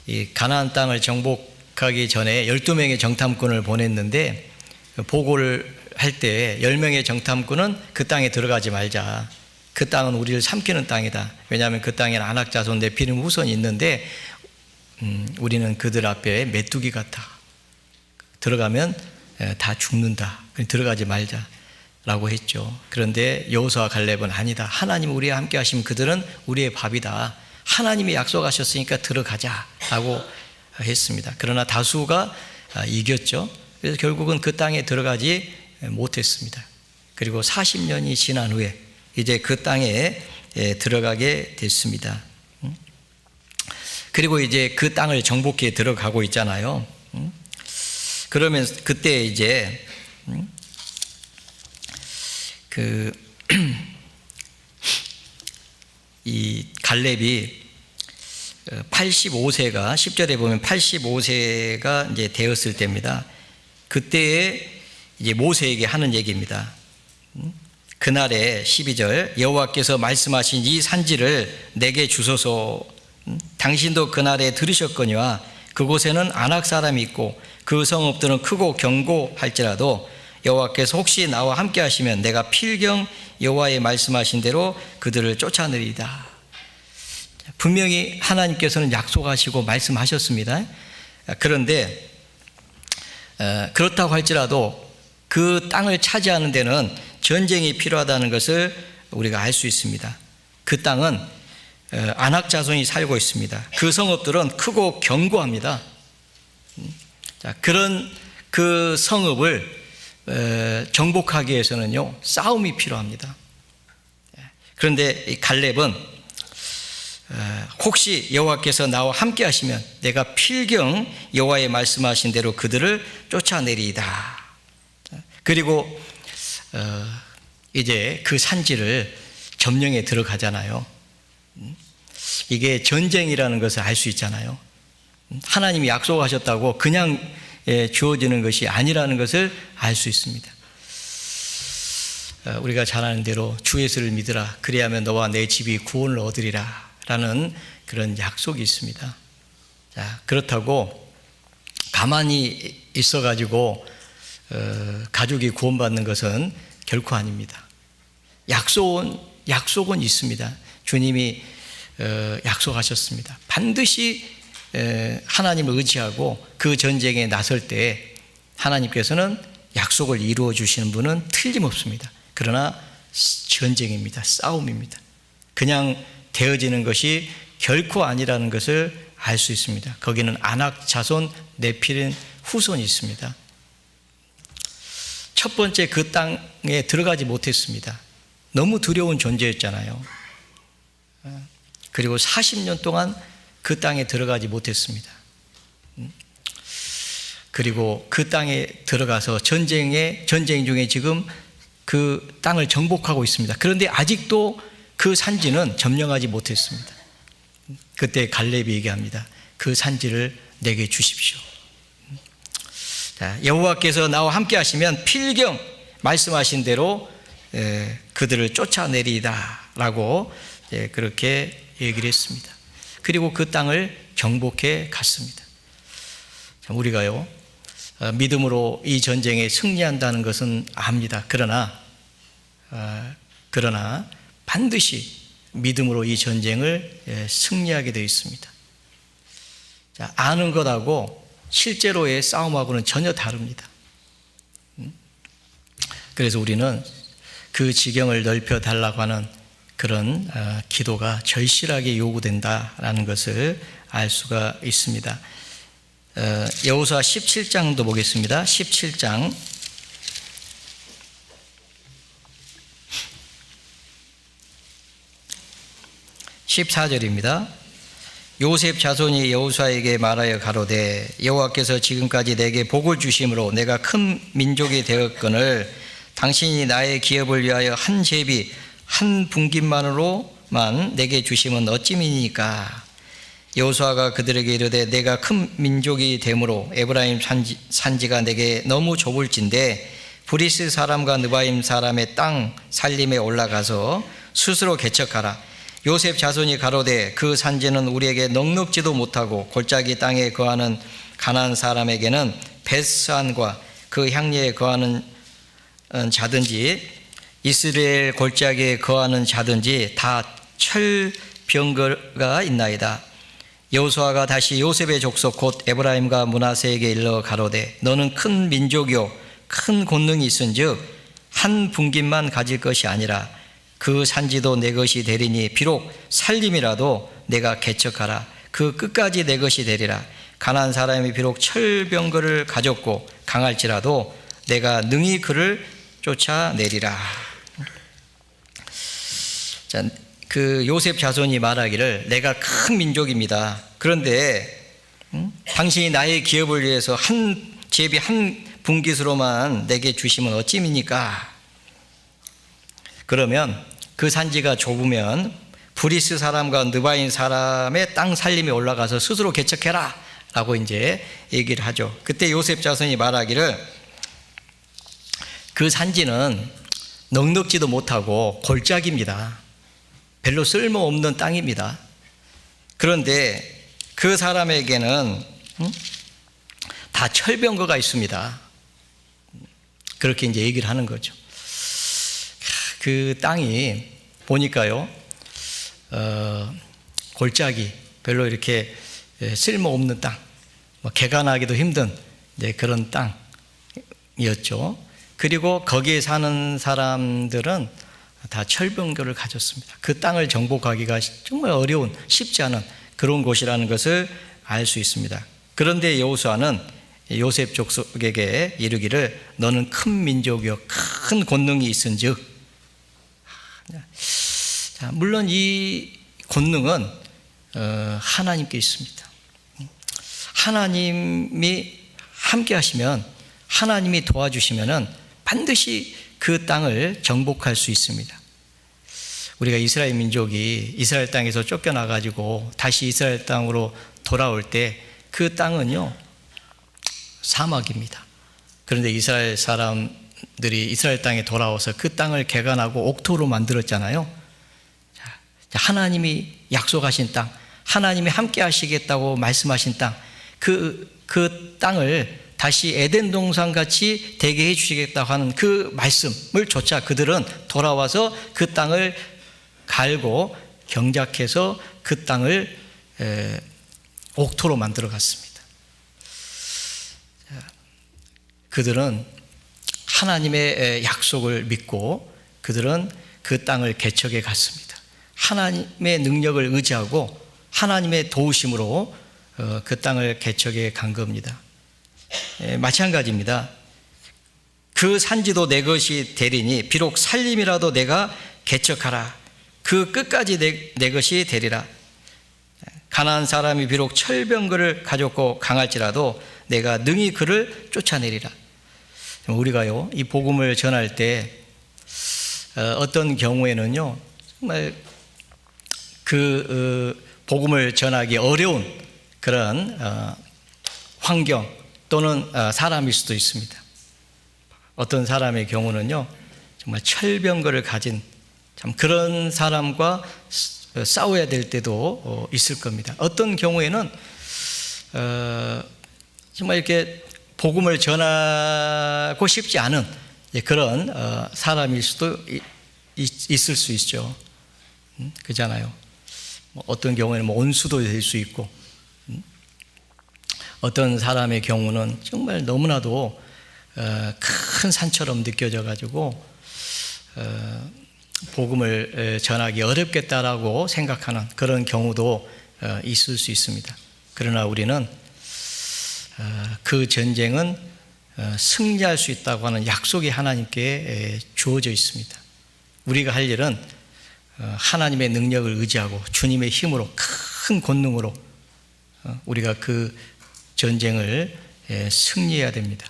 이 가나안 땅을 정복하기 전에 12명의 정탐꾼을 보냈는데, 보고를 할 때 10명의 정탐꾼은 그 땅에 들어가지 말자, 그 땅은 우리를 삼키는 땅이다. 왜냐하면 그 땅에는 아낙 자손 네피림 후손이 있는데 우리는 그들 앞에 메뚜기 같아, 들어가면 다 죽는다, 들어가지 말자라고 했죠. 그런데 여호수아 갈렙은 아니다, 하나님 우리와 함께 하시면 그들은 우리의 밥이다, 하나님이 약속하셨으니까 들어가자라고 했습니다. 그러나 다수가 이겼죠. 그래서 결국은 그 땅에 들어가지 못했습니다. 그리고 40년이 지난 후에 이제 그 땅에 들어가게 됐습니다. 그리고 이제 그 땅을 정복해 들어가고 있잖아요. 그러면 그때 이제 이 갈렙이 85세가 10절에 보면 85세가 이제 되었을 때입니다. 그때에 이제 모세에게 하는 얘기입니다. 그날에 12절 여호와께서 말씀하신 이 산지를 내게 주소서. 당신도 그날에 들으셨거니와 그곳에는 아낙 사람이 있고 그 성읍들은 크고 견고할지라도 여호와께서 혹시 나와 함께 하시면 내가 필경 여호와의 말씀하신 대로 그들을 쫓아내리이다. 분명히 하나님께서는 약속하시고 말씀하셨습니다. 그런데 그렇다고 할지라도 그 땅을 차지하는 데는 전쟁이 필요하다는 것을 우리가 알 수 있습니다. 그 땅은 아낙 자손이 살고 있습니다. 그 성읍들은 크고 견고합니다. 자, 그런 그 성읍을 정복하기 위해서는요, 싸움이 필요합니다. 그런데 이 갈렙은 혹시 여호와께서 나와 함께 하시면 내가 필경 여호와의 말씀하신 대로 그들을 쫓아내리이다. 그리고 이제 그 산지를 점령에 들어가잖아요. 이게 전쟁이라는 것을 알 수 있잖아요. 하나님이 약속하셨다고 그냥 주어지는 것이 아니라는 것을 알 수 있습니다. 우리가 잘 아는 대로 주 예수를 믿으라 그리하면 너와 내 집이 구원을 얻으리라 라는 그런 약속이 있습니다. 자, 그렇다고 가만히 있어가지고 가족이 구원받는 것은 결코 아닙니다. 약속은 있습니다. 주님이 약속하셨습니다. 반드시 하나님을 의지하고 그 전쟁에 나설 때 하나님께서는 약속을 이루어 주시는 분은 틀림없습니다. 그러나 전쟁입니다. 싸움입니다. 그냥 되어지는 것이 결코 아니라는 것을 알 수 있습니다. 거기는 아낙 자손 네필린 후손이 있습니다. 첫 번째 그 땅에 들어가지 못했습니다. 너무 두려운 존재였잖아요. 그리고 40년 동안 그 땅에 들어가지 못했습니다. 그리고 그 땅에 들어가서 전쟁 중에 지금 그 땅을 정복하고 있습니다. 그런데 아직도 그 산지는 점령하지 못했습니다. 그때 갈렙이 얘기합니다. 그 산지를 내게 주십시오. 자, 여호와께서 나와 함께 하시면 필경 말씀하신 대로 그들을 쫓아내리이다 라고 그렇게 얘기를 했습니다. 그리고 그 땅을 정복해 갔습니다. 우리가요, 믿음으로 이 전쟁에 승리한다는 것은 압니다. 그러나 반드시 믿음으로 이 전쟁을 승리하게 되어 있습니다. 자, 아는 것하고 실제로의 싸움하고는 전혀 다릅니다. 그래서 우리는 그 지경을 넓혀 달라고 하는 그런 기도가 절실하게 요구된다라는 것을 알 수가 있습니다. 여호수아 17장도 보겠습니다. 17장 14절입니다. 요셉 자손이 여호수아에게 말하여 가로되 여호와께서 지금까지 내게 복을 주심으로 내가 큰 민족이 되었거늘 당신이 나의 기업을 위하여 한 제비 한 분깃만으로만 내게 주심은 어찌미니까. 여호수아가 그들에게 이르되 내가 큰 민족이 되므로 에브라임 산지가 내게 너무 좁을진데 브리스 사람과 느바임 사람의 땅 살림에 올라가서 스스로 개척하라. 요셉 자손이 가로되 그 산지는 우리에게 넉넉지도 못하고 골짜기 땅에 거하는 가나안 사람에게는 벳산과 그 향리에 거하는 자든지 이스라엘 골짜기에 거하는 자든지 다 철병거가 있나이다. 여호수아가 다시 요셉의 족속 곧 에브라임과 므낫세에게 일러 가로되 너는 큰 민족이요 큰 권능이 있은즉 한 분깃만 가질 것이 아니라 그 산지도 내 것이 되리니 비록 살림이라도 내가 개척하라. 그 끝까지 내 것이 되리라. 가나안 사람이 비록 철병거를 가졌고 강할지라도 내가 능히 그를 쫓아내리라. 자, 그 요셉 자손이 말하기를 내가 큰 민족입니다. 그런데 당신이 나의 기업을 위해서 한 제비 한 분깃으로만 내게 주시면 어찌입니까? 그러면 그 산지가 좁으면 브리스 사람과 느바인 사람의 땅 살림에 올라가서 스스로 개척해라 라고 이제 얘기를 하죠. 그때 요셉 자손이 말하기를 그 산지는 넉넉지도 못하고 골짜기입니다. 별로 쓸모없는 땅입니다. 그런데 그 사람에게는 다 철병거가 있습니다. 그렇게 이제 얘기를 하는 거죠. 그 땅이 보니까요, 골짜기, 별로 이렇게 쓸모없는 땅, 개간하기도 힘든 그런 땅이었죠. 그리고 거기에 사는 사람들은 다 철병교를 가졌습니다. 그 땅을 정복하기가 정말 어려운, 쉽지 않은 그런 곳이라는 것을 알 수 있습니다. 그런데 여호수아는 요셉 족속에게 이르기를 너는 큰 민족이요 큰 권능이 있은즉, 물론 이 권능은 하나님께 있습니다. 하나님이 함께 하시면, 하나님이 도와주시면 반드시 그 땅을 정복할 수 있습니다. 우리가 이스라엘 민족이 이스라엘 땅에서 쫓겨나가지고 다시 이스라엘 땅으로 돌아올 때 그 땅은요, 사막입니다. 그런데 이스라엘 사람들이 이스라엘 땅에 돌아와서 그 땅을 개간하고 옥토로 만들었잖아요. 하나님이 약속하신 땅, 하나님이 함께 하시겠다고 말씀하신 땅, 그 땅을 다시 에덴 동산같이 되게 해주시겠다고 하는 그 말씀을 조차 그들은 돌아와서 그 땅을 갈고 경작해서 그 땅을 옥토로 만들어 갔습니다. 그들은 하나님의 약속을 믿고 그들은 그 땅을 개척해 갔습니다. 하나님의 능력을 의지하고 하나님의 도우심으로 그 땅을 개척해 간 겁니다. 마찬가지입니다. 그 산지도 내 것이 되리니 비록 살림이라도 내가 개척하라. 그 끝까지 내 것이 되리라. 가나안 사람이 비록 철병거를 가졌고 강할지라도 내가 능히 그를 쫓아내리라. 우리가요, 이 복음을 전할 때 어떤 경우에는요, 정말 그 복음을 전하기 어려운 그런 환경 또는 사람일 수도 있습니다. 어떤 사람의 경우는요, 정말 철병거를 가진 참 그런 사람과 싸워야 될 때도 있을 겁니다. 어떤 경우에는 정말 이렇게 복음을 전하고 싶지 않은 그런 사람일 수도 있을 수 있죠. 그잖아요. 어떤 경우에는 온수도 될 수 있고, 어떤 사람의 경우는 정말 너무나도 큰 산처럼 느껴져 가지고 복음을 전하기 어렵겠다라고 생각하는 그런 경우도 있을 수 있습니다. 그러나 우리는 그 전쟁은 승리할 수 있다고 하는 약속이 하나님께 주어져 있습니다. 우리가 할 일은 하나님의 능력을 의지하고 주님의 힘으로, 큰 권능으로 우리가 그 전쟁을 승리해야 됩니다.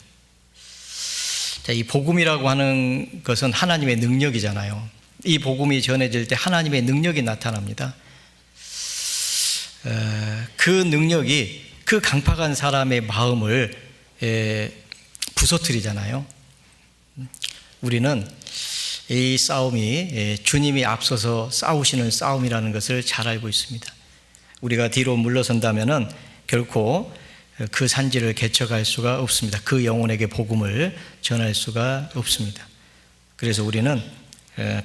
자, 이 복음이라고 하는 것은 하나님의 능력이잖아요. 이 복음이 전해질 때 하나님의 능력이 나타납니다. 그 능력이 그 강팍한 사람의 마음을 부서뜨리잖아요. 우리는 이 싸움이 주님이 앞서서 싸우시는 싸움이라는 것을 잘 알고 있습니다. 우리가 뒤로 물러선다면은 결코 그 산지를 개척할 수가 없습니다. 그 영혼에게 복음을 전할 수가 없습니다. 그래서 우리는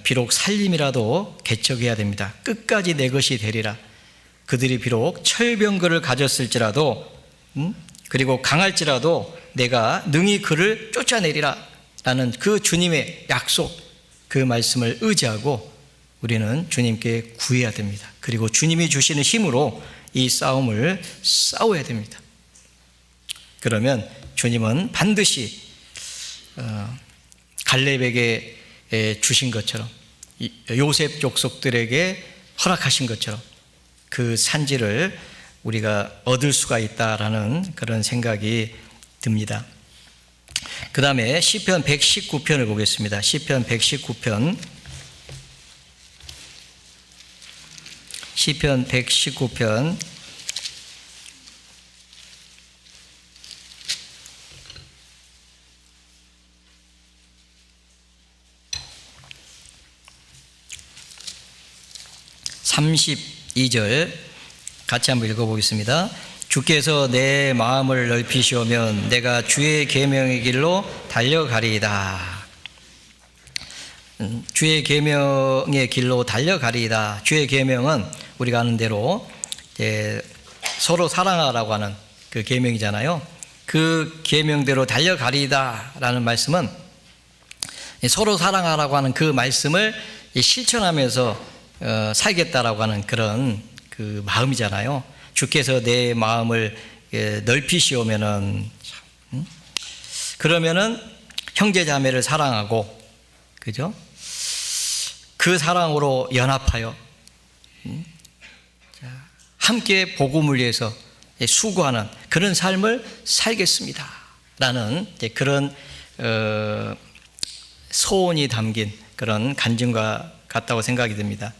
비록 살림이라도 개척해야 됩니다. 끝까지 내 것이 되리라. 그들이 비록 철병거를 가졌을지라도 그리고 강할지라도 내가 능히 그를 쫓아내리라 라는 그 주님의 약속, 그 말씀을 의지하고 우리는 주님께 구해야 됩니다. 그리고 주님이 주시는 힘으로 이 싸움을 싸워야 됩니다. 그러면 주님은 반드시 갈렙에게 주신 것처럼, 요셉 족속들에게 허락하신 것처럼 그 산지를 우리가 얻을 수가 있다라는 그런 생각이 듭니다. 그 다음에 시편 119편을 보겠습니다. 시편 119편, 시편 119편 32절 같이 한번 읽어보겠습니다. 주께서 내 마음을 넓히시오면 내가 주의 계명의 길로 달려가리이다. 주의 계명의 길로 달려가리이다. 주의 계명은 우리가 아는 대로 서로 사랑하라고 하는 그 계명이잖아요. 그 계명대로 달려가리이다라는 말씀은 서로 사랑하라고 하는 그 말씀을 실천하면서 살겠다라고 하는 그런 그 마음이잖아요. 주께서 내 마음을 넓히시오면은, 그러면은 형제 자매를 사랑하고, 그죠? 그 사랑으로 연합하여 함께 복음을 위해서 수고하는 그런 삶을 살겠습니다 라는 그런 소원이 담긴 그런 간증과 같다고 생각이 듭니다.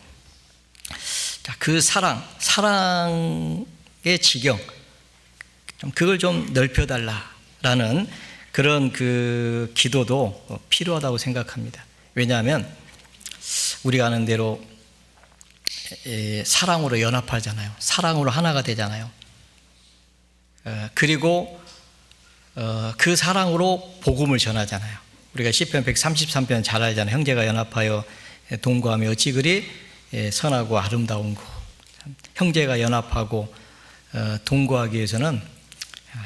그 사랑의 지경, 그걸 좀 넓혀달라라는 그런 그 기도도 필요하다고 생각합니다. 왜냐하면 우리가 아는 대로 사랑으로 연합하잖아요. 사랑으로 하나가 되잖아요. 그리고 그 사랑으로 복음을 전하잖아요. 우리가 시편 133편 잘 알잖아요. 형제가 연합하여 동거하며 어찌 그리 선하고 아름다운 것. 형제가 연합하고 동거하기 위해서는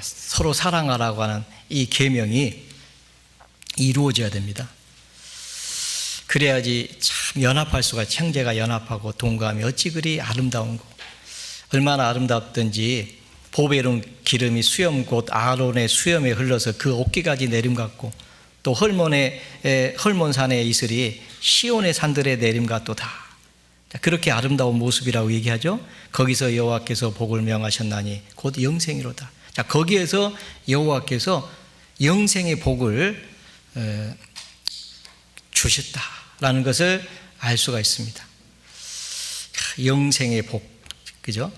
서로 사랑하라고 하는 이 계명이 이루어져야 됩니다. 그래야지 참 연합할 수가 있지. 형제가 연합하고 동거하며 어찌 그리 아름다운 것. 얼마나 아름답든지 보배로운 기름이 수염 곧 아론의 수염에 흘러서 그 어깨까지 내림같고 또 헐몬산의 이슬이 시온의 산들에 내림같도다. 그렇게 아름다운 모습이라고 얘기하죠. 거기서 여호와께서 복을 명하셨나니 곧 영생이로다. 자, 거기에서 여호와께서 영생의 복을 주셨다라는 것을 알 수가 있습니다. 영생의 복, 그죠?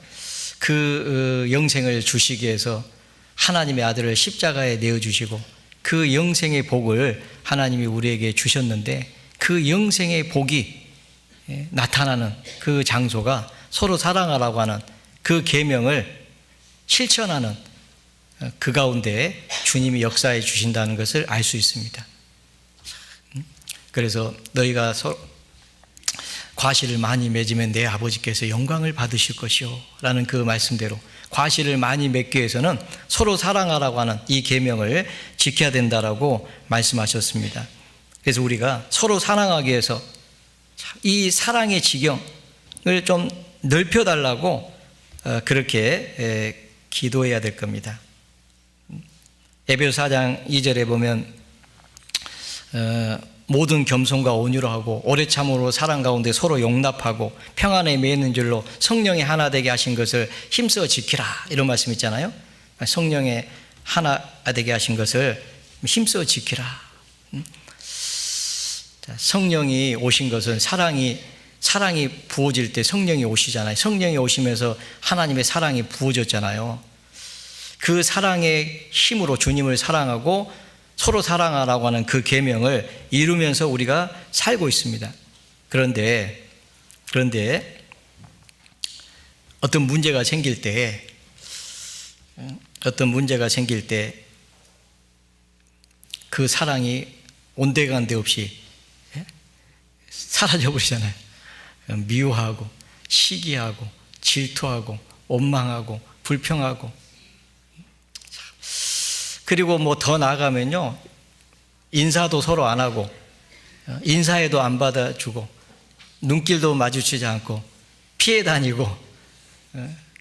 그 영생을 주시기 위해서 하나님의 아들을 십자가에 내어주시고 그 영생의 복을 하나님이 우리에게 주셨는데 그 영생의 복이 나타나는 그 장소가 서로 사랑하라고 하는 그 계명을 실천하는 그 가운데 주님이 역사해 주신다는 것을 알 수 있습니다. 그래서 너희가 과실을 많이 맺으면 내 아버지께서 영광을 받으실 것이요 라는 그 말씀대로 과실을 많이 맺기 위해서는 서로 사랑하라고 하는 이 계명을 지켜야 된다라고 말씀하셨습니다. 그래서 우리가 서로 사랑하기 위해서 이 사랑의 지경을 좀 넓혀달라고 그렇게 기도해야 될 겁니다. 에베소 4장 2절에 보면 모든 겸손과 온유로 하고 오래 참으로 사랑 가운데 서로 용납하고 평안에 매이는 줄로 성령이 하나 되게 하신 것을 힘써 지키라 이런 말씀 있잖아요. 성령의 하나 되게 하신 것을 힘써 지키라. 성령이 오신 것은 사랑이 부어질 때 성령이 오시잖아요. 성령이 오시면서 하나님의 사랑이 부어졌잖아요. 그 사랑의 힘으로 주님을 사랑하고 서로 사랑하라고 하는 그 계명을 이루면서 우리가 살고 있습니다. 그런데 어떤 문제가 생길 때 그 사랑이 온데간데 없이 사라져 버리잖아요. 미워하고 시기하고 질투하고 원망하고 불평하고, 그리고 뭐 더 나아가면요, 인사도 서로 안 하고 인사에도 안 받아주고 눈길도 마주치지 않고 피해 다니고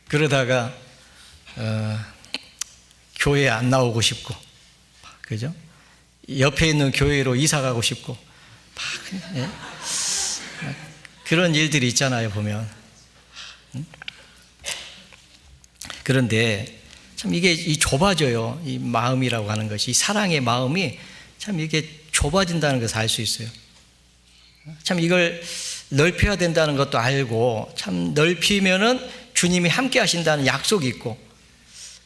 그러다가 교회에 안 나오고 싶고, 그죠? 옆에 있는 교회로 이사 가고 싶고 그런 일들이 있잖아요, 보면. 그런데 참 이게 좁아져요. 이 마음이라고 하는 것이, 이 사랑의 마음이 참 이게 좁아진다는 것을 알 수 있어요. 참 이걸 넓혀야 된다는 것도 알고, 참 넓히면은 주님이 함께 하신다는 약속이 있고,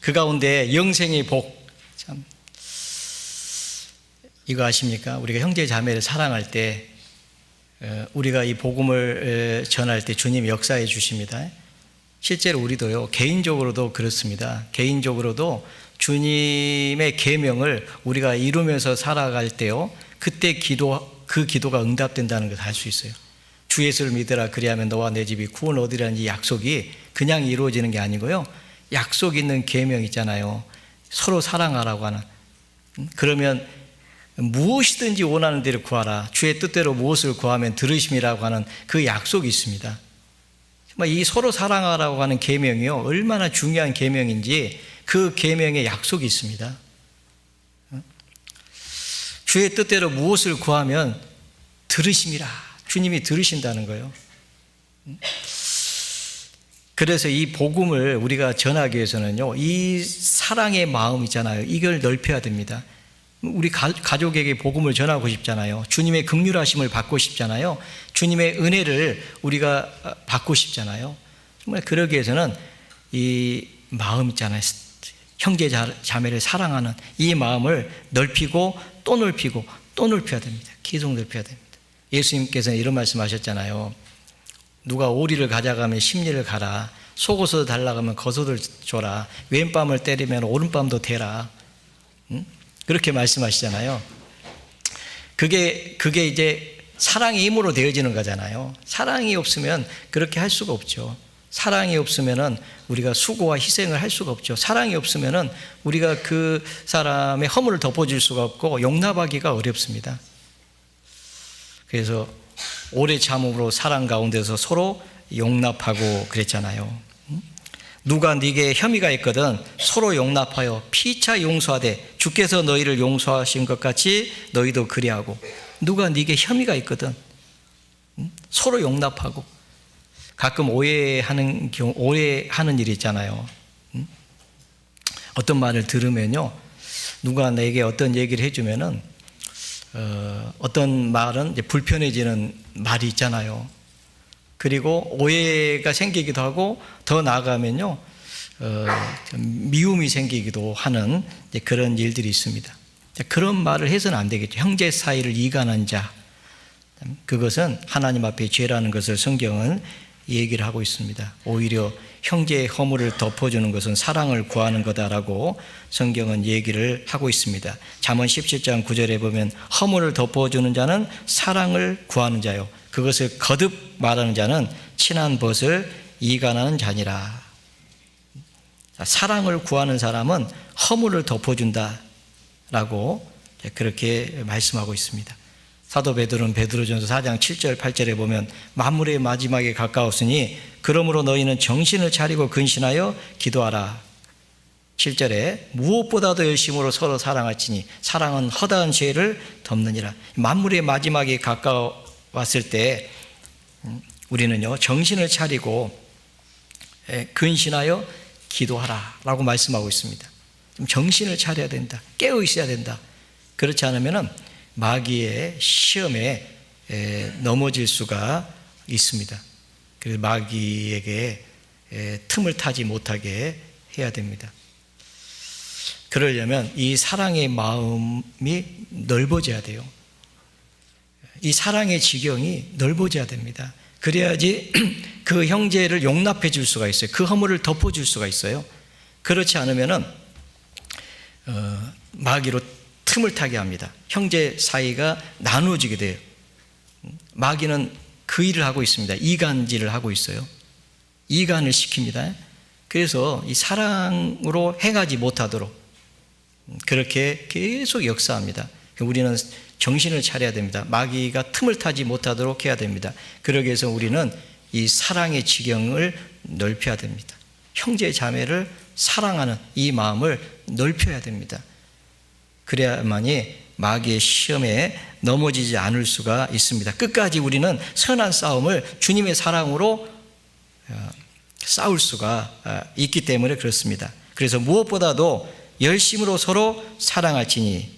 그 가운데 영생의 복, 참 이거 아십니까? 우리가 형제 자매를 사랑할 때, 우리가 이 복음을 전할 때 주님이 역사해 주십니다. 실제로 우리도요, 개인적으로도 그렇습니다. 개인적으로도 주님의 계명을 우리가 이루면서 살아갈 때요, 그때 그 기도가 응답된다는 것을 알 수 있어요. 주 예수를 믿으라 그리하면 너와 내 집이 구원 얻으리라는 이 약속이 그냥 이루어지는 게 아니고요, 약속 있는 계명 있잖아요. 서로 사랑하라고 하는. 그러면 무엇이든지 원하는 대로 구하라. 주의 뜻대로 무엇을 구하면 들으심이라고 하는 그 약속이 있습니다. 정말 이 서로 사랑하라고 하는 계명이요, 얼마나 중요한 계명인지 그 계명에 약속이 있습니다. 주의 뜻대로 무엇을 구하면 들으심이라. 주님이 들으신다는 거예요. 그래서 이 복음을 우리가 전하기 위해서는요, 이 사랑의 마음 있잖아요, 이걸 넓혀야 됩니다. 우리 가족에게 복음을 전하고 싶잖아요. 주님의 긍휼하심을 받고 싶잖아요. 주님의 은혜를 우리가 받고 싶잖아요. 정말 그러기 위해서는 이 마음 있잖아요, 형제 자매를 사랑하는 이 마음을 넓히고 또 넓히고 또 넓혀야 됩니다. 계속 넓혀야 됩니다. 예수님께서는 이런 말씀하셨잖아요. 누가 오리를 가져가면 십리를 가라. 속옷을 달라가면 겉옷을 줘라. 왼뺨을 때리면 오른뺨도 대라. 그렇게 말씀하시잖아요. 그게 이제 사랑의 힘으로 되어지는 거잖아요. 사랑이 없으면 그렇게 할 수가 없죠. 사랑이 없으면은 우리가 수고와 희생을 할 수가 없죠. 사랑이 없으면은 우리가 그 사람의 허물을 덮어줄 수가 없고 용납하기가 어렵습니다. 그래서 오래 참음으로 사랑 가운데서 서로 용납하고 그랬잖아요. 누가 네게 혐의가 있거든 서로 용납하여 피차 용서하되 주께서 너희를 용서하신 것 같이 너희도 그리하고. 누가 네게 혐의가 있거든 서로 용납하고. 가끔 오해하는 일이 있잖아요. 어떤 말을 들으면요, 누가 내게 어떤 얘기를 해주면은 어떤 말은 이제 불편해지는 말이 있잖아요. 그리고 오해가 생기기도 하고 더 나아가면요, 미움이 생기기도 하는 그런 일들이 있습니다. 그런 말을 해서는 안 되겠죠. 형제 사이를 이간한 자, 그것은 하나님 앞에 죄라는 것을 성경은 얘기를 하고 있습니다. 오히려 형제의 허물을 덮어주는 것은 사랑을 구하는 거다라고 성경은 얘기를 하고 있습니다. 잠언 17장 9절에 보면 허물을 덮어주는 자는 사랑을 구하는 자요, 그것을 거듭 말하는 자는 친한 벗을 이간하는 자니라. 사랑을 구하는 사람은 허물을 덮어준다라고 그렇게 말씀하고 있습니다. 사도 베드로는 베드로전서 4장 7절 8절에 보면 만물의 마지막에 가까웠으니 그러므로 너희는 정신을 차리고 근신하여 기도하라. 7절에 무엇보다도 열심으로 서로 사랑할지니 사랑은 허다한 죄를 덮느니라. 만물의 마지막에 가까웠을 때 우리는요, 정신을 차리고 근신하여 기도하라 라고 말씀하고 있습니다. 좀 정신을 차려야 된다. 깨어 있어야 된다. 그렇지 않으면 마귀의 시험에 넘어질 수가 있습니다. 그래서 마귀에게 틈을 타지 못하게 해야 됩니다. 그러려면 이 사랑의 마음이 넓어져야 돼요. 이 사랑의 지경이 넓어져야 됩니다. 그래야지 그 형제를 용납해 줄 수가 있어요. 그 허물을 덮어줄 수가 있어요. 그렇지 않으면은 마귀로 틈을 타게 합니다. 형제 사이가 나누어지게 돼요. 마귀는 그 일을 하고 있습니다. 이간질을 하고 있어요. 이간을 시킵니다. 그래서 이 사랑으로 행하지 못하도록 그렇게 계속 역사합니다. 우리는 정신을 차려야 됩니다. 마귀가 틈을 타지 못하도록 해야 됩니다. 그러기 위해서 우리는 이 사랑의 지경을 넓혀야 됩니다. 형제 자매를 사랑하는 이 마음을 넓혀야 됩니다. 그래야만이 마귀의 시험에 넘어지지 않을 수가 있습니다. 끝까지 우리는 선한 싸움을 주님의 사랑으로 싸울 수가 있기 때문에 그렇습니다. 그래서 무엇보다도 열심으로 서로 사랑할지니,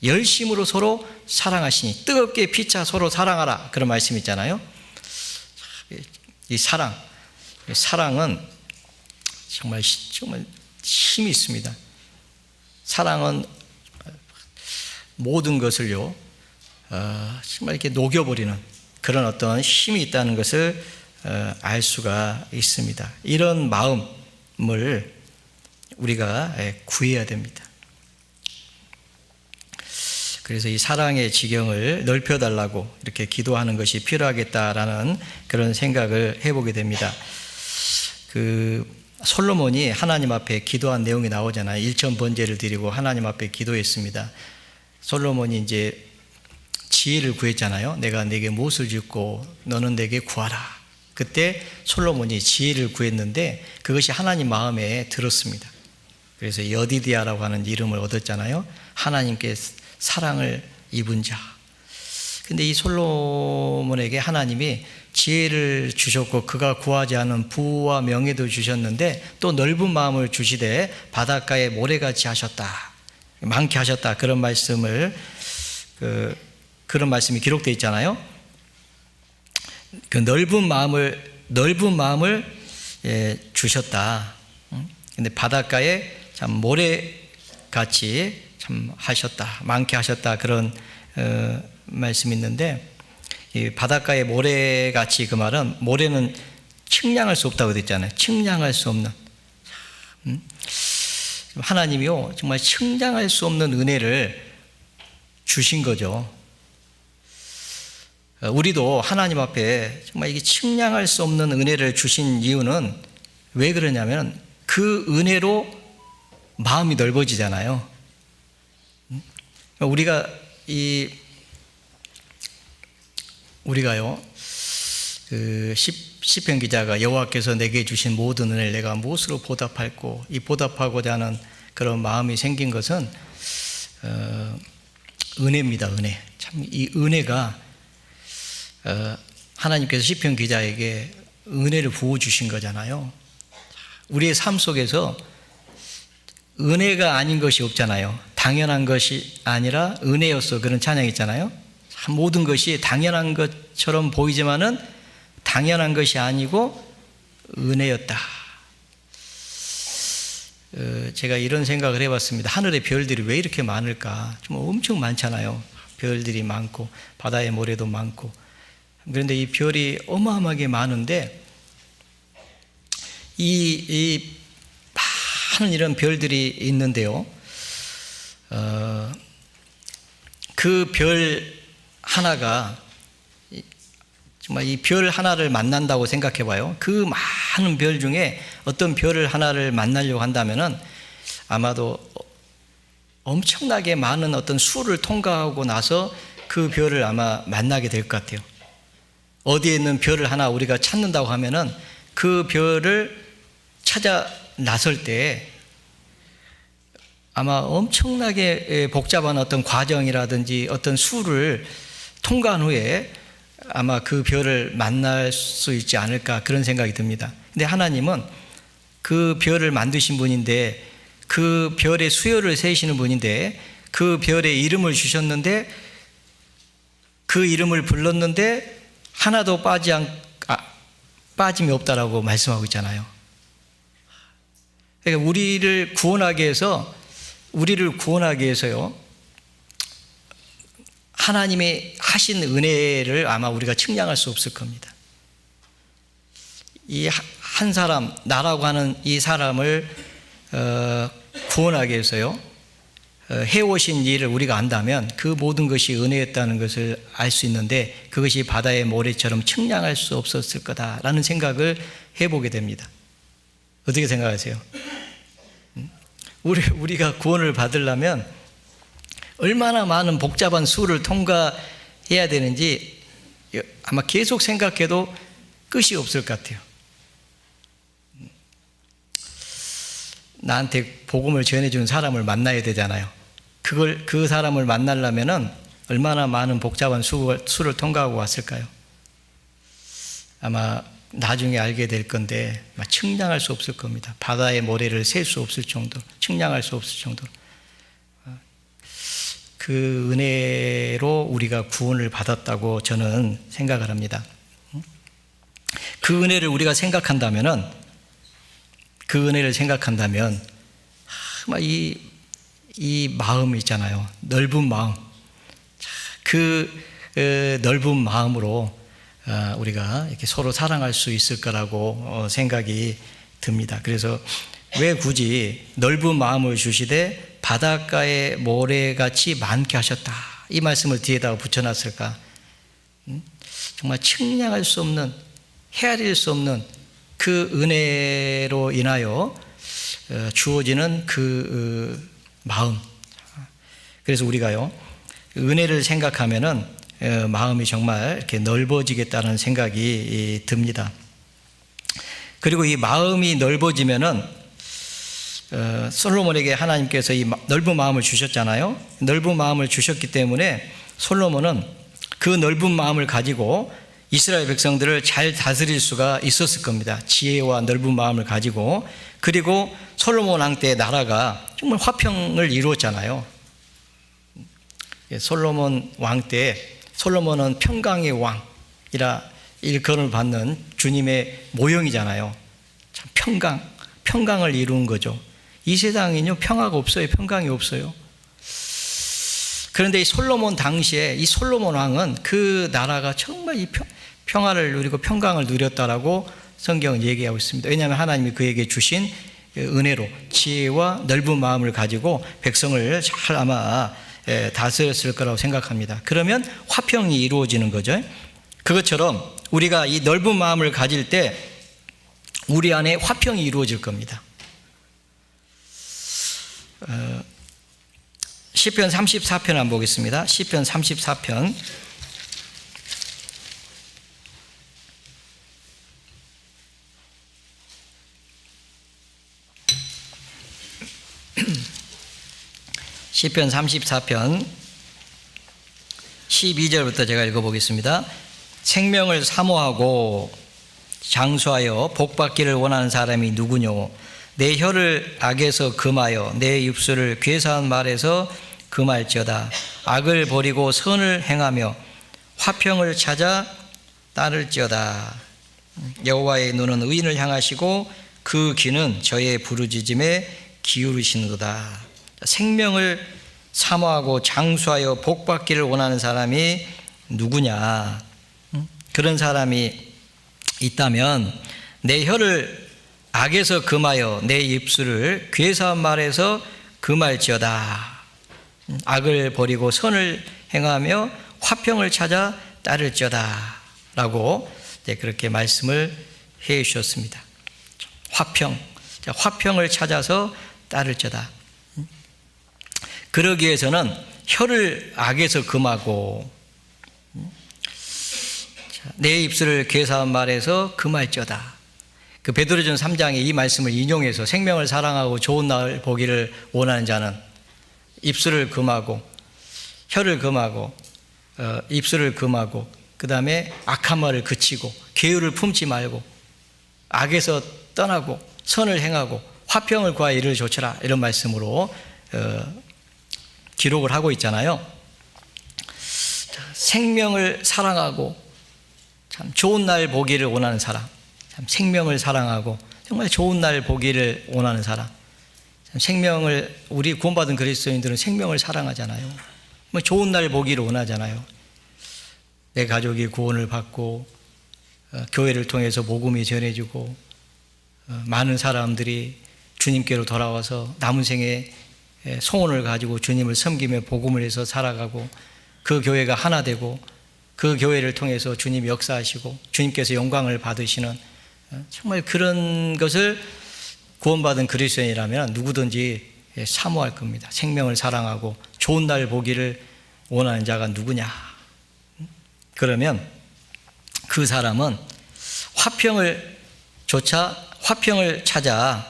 열심으로 서로 사랑하시니, 뜨겁게 피차 서로 사랑하라, 그런 말씀 있잖아요. 이 사랑은 정말 힘이 있습니다. 사랑은 모든 것을요, 정말 이렇게 녹여버리는 그런 어떤 힘이 있다는 것을 알 수가 있습니다. 이런 마음을 우리가 구해야 됩니다. 그래서 이 사랑의 지경을 넓혀달라고 이렇게 기도하는 것이 필요하겠다라는 그런 생각을 해보게 됩니다. 솔로몬이 하나님 앞에 기도한 내용이 나오잖아요. 일천 번제를 드리고 하나님 앞에 기도했습니다. 솔로몬이 이제 지혜를 구했잖아요. 내가 내게 무엇을 짓고 너는 내게 구하라. 그때 솔로몬이 지혜를 구했는데 그것이 하나님 마음에 들었습니다. 그래서 여디디아라고 하는 이름을 얻었잖아요. 하나님께 사랑을 입은 자. 근데 이 솔로몬에게 하나님이 지혜를 주셨고 그가 구하지 않은 부와 명예도 주셨는데 또 넓은 마음을 주시되 바닷가에 모래같이 하셨다, 많게 하셨다. 그런 말씀을 그런 말씀이 기록되어 있잖아요. 그 넓은 마음을 주셨다. 근데 바닷가에 참 모래같이 참 하셨다, 많게 하셨다. 그런 말씀이 있는데 이 바닷가에 모래같이, 그 말은 모래는 측량할 수 없다고 됐잖아요. 측량할 수 없는, 하나님이요 정말 측량할 수 없는 은혜를 주신 거죠. 우리도 하나님 앞에 정말 이게 측량할 수 없는 은혜를 주신 이유는 왜 그러냐면 그 은혜로 마음이 넓어지잖아요. 우리가요 시편 기자가 여호와께서 내게 주신 모든 은혜를 내가 무엇으로 보답할꼬, 이 보답하고자 하는 그런 마음이 생긴 것은 은혜입니다. 은혜. 참 이 은혜가 하나님께서 시편 기자에게 은혜를 부어 주신 거잖아요. 우리의 삶 속에서 은혜가 아닌 것이 없잖아요. 당연한 것이 아니라 은혜였어, 그런 찬양이 있잖아요. 모든 것이 당연한 것처럼 보이지만은 당연한 것이 아니고 은혜였다. 제가 이런 생각을 해봤습니다. 하늘의 별들이 왜 이렇게 많을까? 좀 엄청 많잖아요. 별들이 많고 바다의 모래도 많고. 그런데 이 별이 어마어마하게 많은데 이 많은 이런 별들이 있는데요. 그 별 하나가 정말 이 별 하나를 만난다고 생각해 봐요. 그 많은 별 중에 어떤 별을 하나를 만나려고 한다면은 아마도 엄청나게 많은 어떤 수를 통과하고 나서 그 별을 아마 만나게 될 것 같아요. 어디에 있는 별을 하나 우리가 찾는다고 하면은 그 별을 찾아 나설 때 아마 엄청나게 복잡한 어떤 과정이라든지 어떤 수를 통과한 후에 아마 그 별을 만날 수 있지 않을까, 그런 생각이 듭니다. 근데 하나님은 그 별을 만드신 분인데, 그 별의 수요를 세시는 분인데, 그 별의 이름을 주셨는데, 그 이름을 불렀는데 하나도 빠짐이 없다라고 말씀하고 있잖아요. 그러니까 우리를 구원하기 위해서요, 하나님이 하신 은혜를 아마 우리가 측량할 수 없을 겁니다. 이 한 사람, 나라고 하는 이 사람을 구원하기 위해서요, 해오신 일을 우리가 안다면 그 모든 것이 은혜였다는 것을 알 수 있는데, 그것이 바다의 모래처럼 측량할 수 없었을 거다라는 생각을 해보게 됩니다. 어떻게 생각하세요? 우리가 구원을 받으려면 얼마나 많은 복잡한 수를 통과해야 되는지 아마 계속 생각해도 끝이 없을 것 같아요. 나한테 복음을 전해주는 사람을 만나야 되잖아요. 그 사람을 만나려면은 얼마나 많은 복잡한 수를 통과하고 왔을까요? 아마 나중에 알게 될 건데 측량할 수 없을 겁니다. 바다의 모래를 셀 수 없을 정도, 측량할 수 없을 정도. 그 은혜로 우리가 구원을 받았다고 저는 생각을 합니다. 그 은혜를 우리가 생각한다면은, 이 마음 있잖아요. 넓은 마음. 그 넓은 마음으로 우리가 이렇게 서로 사랑할 수 있을 거라고 생각이 듭니다. 그래서 왜 굳이 넓은 마음을 주시되 바닷가에 모래같이 많게 하셨다, 이 말씀을 뒤에다가 붙여놨을까? 정말 측량할 수 없는, 헤아릴 수 없는 그 은혜로 인하여 주어지는 그 마음. 그래서 우리가요, 은혜를 생각하면은 마음이 정말 이렇게 넓어지겠다는 생각이 듭니다. 그리고 이 마음이 넓어지면은 솔로몬에게 하나님께서 이 넓은 마음을 주셨잖아요. 넓은 마음을 주셨기 때문에 솔로몬은 그 넓은 마음을 가지고 이스라엘 백성들을 잘 다스릴 수가 있었을 겁니다. 지혜와 넓은 마음을 가지고. 그리고 솔로몬 왕 때 나라가 정말 화평을 이루었잖아요. 솔로몬 왕 때, 솔로몬은 평강의 왕이라 일컬음을 받는 주님의 모형이잖아요. 참 평강을 이룬 거죠. 이 세상에는요, 평화가 없어요. 평강이 없어요. 그런데 이 솔로몬 당시에 이 솔로몬 왕은 그 나라가 정말 이 평화를 누리고 평강을 누렸다라고 성경은 얘기하고 있습니다. 왜냐하면 하나님이 그에게 주신 은혜로 지혜와 넓은 마음을 가지고 백성을 잘 아마 다스렸을 거라고 생각합니다. 그러면 화평이 이루어지는 거죠. 그것처럼 우리가 이 넓은 마음을 가질 때 우리 안에 화평이 이루어질 겁니다. 시편 34편 한번 보겠습니다. 시편 34편. 시편 34편 12절부터 제가 읽어보겠습니다. 생명을 사모하고 장수하여 복받기를 원하는 사람이 누구뇨? 내 혀를 악에서 금하여 내 입술을 괴사한 말에서 금할지어다. 악을 버리고 선을 행하며 화평을 찾아 따를지어다. 여호와의 눈은 의인을 향하시고 그 귀는 저의 부르짖음에 기울이시는도다. 생명을 사모하고 장수하여 복받기를 원하는 사람이 누구냐? 그런 사람이 있다면 내 혀를 악에서 금하여 내 입술을 괴사한 말에서 금할지어다. 악을 버리고 선을 행하며 화평을 찾아 따를지어다 라고 그렇게 말씀을 해 주셨습니다. 화평을 찾아서 따를지어다. 그러기 위해서는 혀를 악에서 금하고 내 입술을 괴사한 말에서 금할지어다. 그 베드로전 3장에 이 말씀을 인용해서 생명을 사랑하고 좋은 날 보기를 원하는 자는 입술을 금하고 혀를 금하고 입술을 금하고 그 다음에 악한 말을 그치고 계율을 품지 말고 악에서 떠나고 선을 행하고 화평을 구하여 이를 조쳐라, 이런 말씀으로 기록을 하고 있잖아요. 생명을 사랑하고 참 좋은 날 보기를 원하는 사람, 참 생명을 사랑하고 정말 좋은 날 보기를 원하는 사람, 참 생명을, 우리 구원받은 그리스도인들은 생명을 사랑하잖아요. 뭐 좋은 날 보기를 원하잖아요. 내 가족이 구원을 받고 교회를 통해서 복음이 전해지고 많은 사람들이 주님께로 돌아와서 남은 생에 소원을 가지고 주님을 섬기며 복음을 해서 살아가고 그 교회가 하나 되고 그 교회를 통해서 주님이 역사하시고 주님께서 영광을 받으시는 정말 그런 것을 구원받은 그리스도인이라면 누구든지 사모할 겁니다. 생명을 사랑하고 좋은 날 보기를 원하는 자가 누구냐? 그러면 그 사람은 화평을 찾아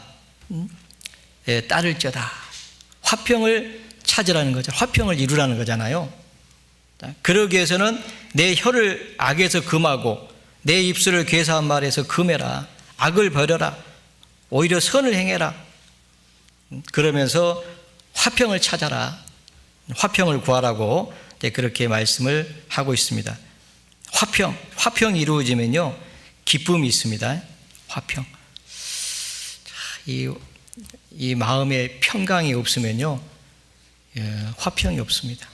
따를지어다. 화평을 찾으라는 거죠. 화평을 이루라는 거잖아요. 그러기 위해서는 내 혀를 악에서 금하고 내 입술을 괴사한 말에서 금해라. 악을 버려라. 오히려 선을 행해라. 그러면서 화평을 찾아라. 화평을 구하라고 그렇게 말씀을 하고 있습니다. 화평이 이루어지면요, 기쁨이 있습니다. 화평. 이 마음에 평강이 없으면요, 화평이 없습니다.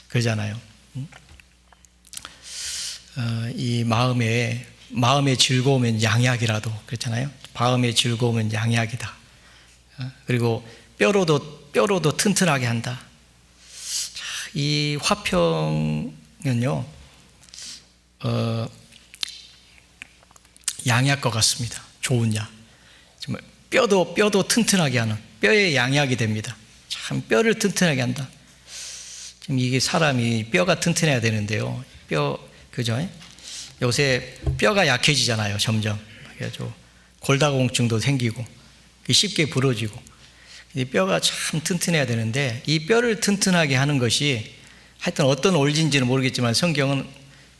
그러잖아요. 이 마음의 즐거움은 양약이라도 그렇잖아요. 마음의 즐거움은 양약이다. 그리고 뼈로도 튼튼하게 한다. 이 화평은요, 양약과 같습니다. 좋은 약. 정말 뼈도 튼튼하게 하는, 뼈의 양약이 됩니다. 참 뼈를 튼튼하게 한다. 지금 이게 사람이 뼈가 튼튼해야 되는데요. 그죠? 요새 뼈가 약해지잖아요, 점점. 그래가지고 골다공증도 생기고 쉽게 부러지고. 이 뼈가 참 튼튼해야 되는데 이 뼈를 튼튼하게 하는 것이 하여튼 어떤 원리인지는 모르겠지만 성경은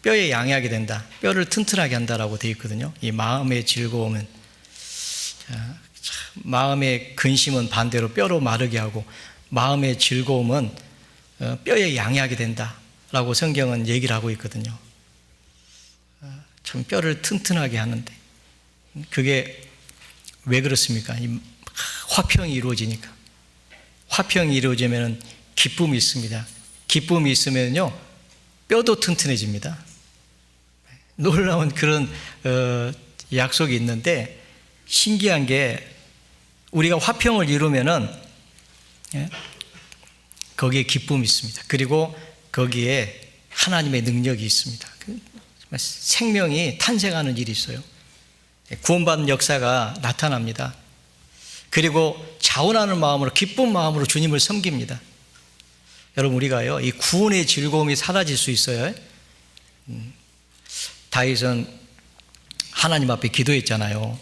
뼈의 양약이 된다, 뼈를 튼튼하게 한다라고 되어 있거든요. 이 마음의 즐거움은, 마음의 근심은 반대로 뼈로 마르게 하고 마음의 즐거움은 뼈의 양약이 된다라고 성경은 얘기를 하고 있거든요. 참 뼈를 튼튼하게 하는데 그게 왜 그렇습니까? 화평이 이루어지니까. 화평이 이루어지면 기쁨이 있습니다. 기쁨이 있으면요 뼈도 튼튼해집니다. 놀라운 그런 약속이 있는데, 신기한 게 우리가 화평을 이루면은 거기에 기쁨이 있습니다. 그리고 거기에 하나님의 능력이 있습니다. 생명이 탄생하는 일이 있어요. 구원받는 역사가 나타납니다. 그리고 자원하는 마음으로, 기쁜 마음으로 주님을 섬깁니다. 여러분, 우리가요 이 구원의 즐거움이 사라질 수 있어요. 다윗은 하나님 앞에 기도했잖아요.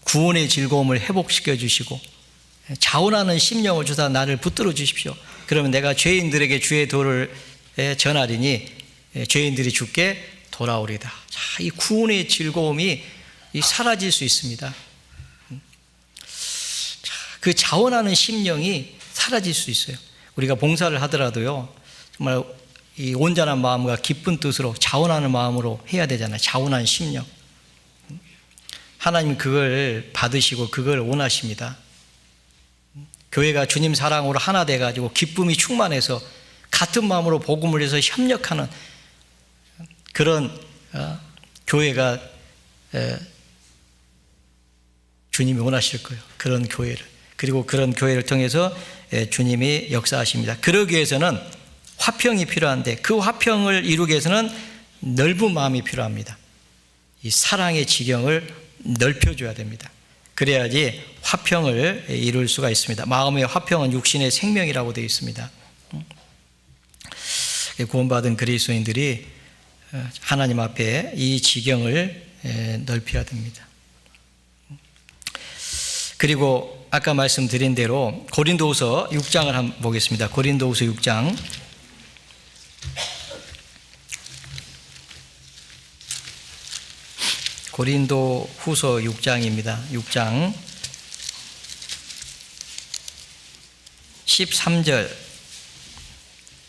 구원의 즐거움을 회복시켜 주시고 자원하는 심령을 주사 나를 붙들어 주십시오. 그러면 내가 죄인들에게 주의 도를 전하리니 죄인들이 주께 돌아오리다. 자, 이 구원의 즐거움이 사라질 수 있습니다. 그 자원하는 심령이 사라질 수 있어요. 우리가 봉사를 하더라도요 정말 이 온전한 마음과 기쁜 뜻으로 자원하는 마음으로 해야 되잖아요. 자원하는 심령. 하나님 그걸 받으시고 그걸 원하십니다. 교회가 주님 사랑으로 하나 돼가지고 기쁨이 충만해서 같은 마음으로 복음을 위해서 협력하는 그런 교회가 주님이 원하실 거예요. 그런 교회를. 그리고 그런 교회를 통해서 주님이 역사하십니다. 그러기 위해서는 화평이 필요한데 그 화평을 이루기 위해서는 넓은 마음이 필요합니다. 이 사랑의 지경을 넓혀줘야 됩니다. 그래야지 화평을 이룰 수가 있습니다. 마음의 화평은 육신의 생명이라고 되어 있습니다. 구원받은 그리스도인들이 하나님 앞에 이 지경을 넓혀야 됩니다. 그리고 아까 말씀드린 대로 고린도후서 6장을 한번 보겠습니다. 고린도후서 6장. 고린도후서 6장입니다. 6장 13절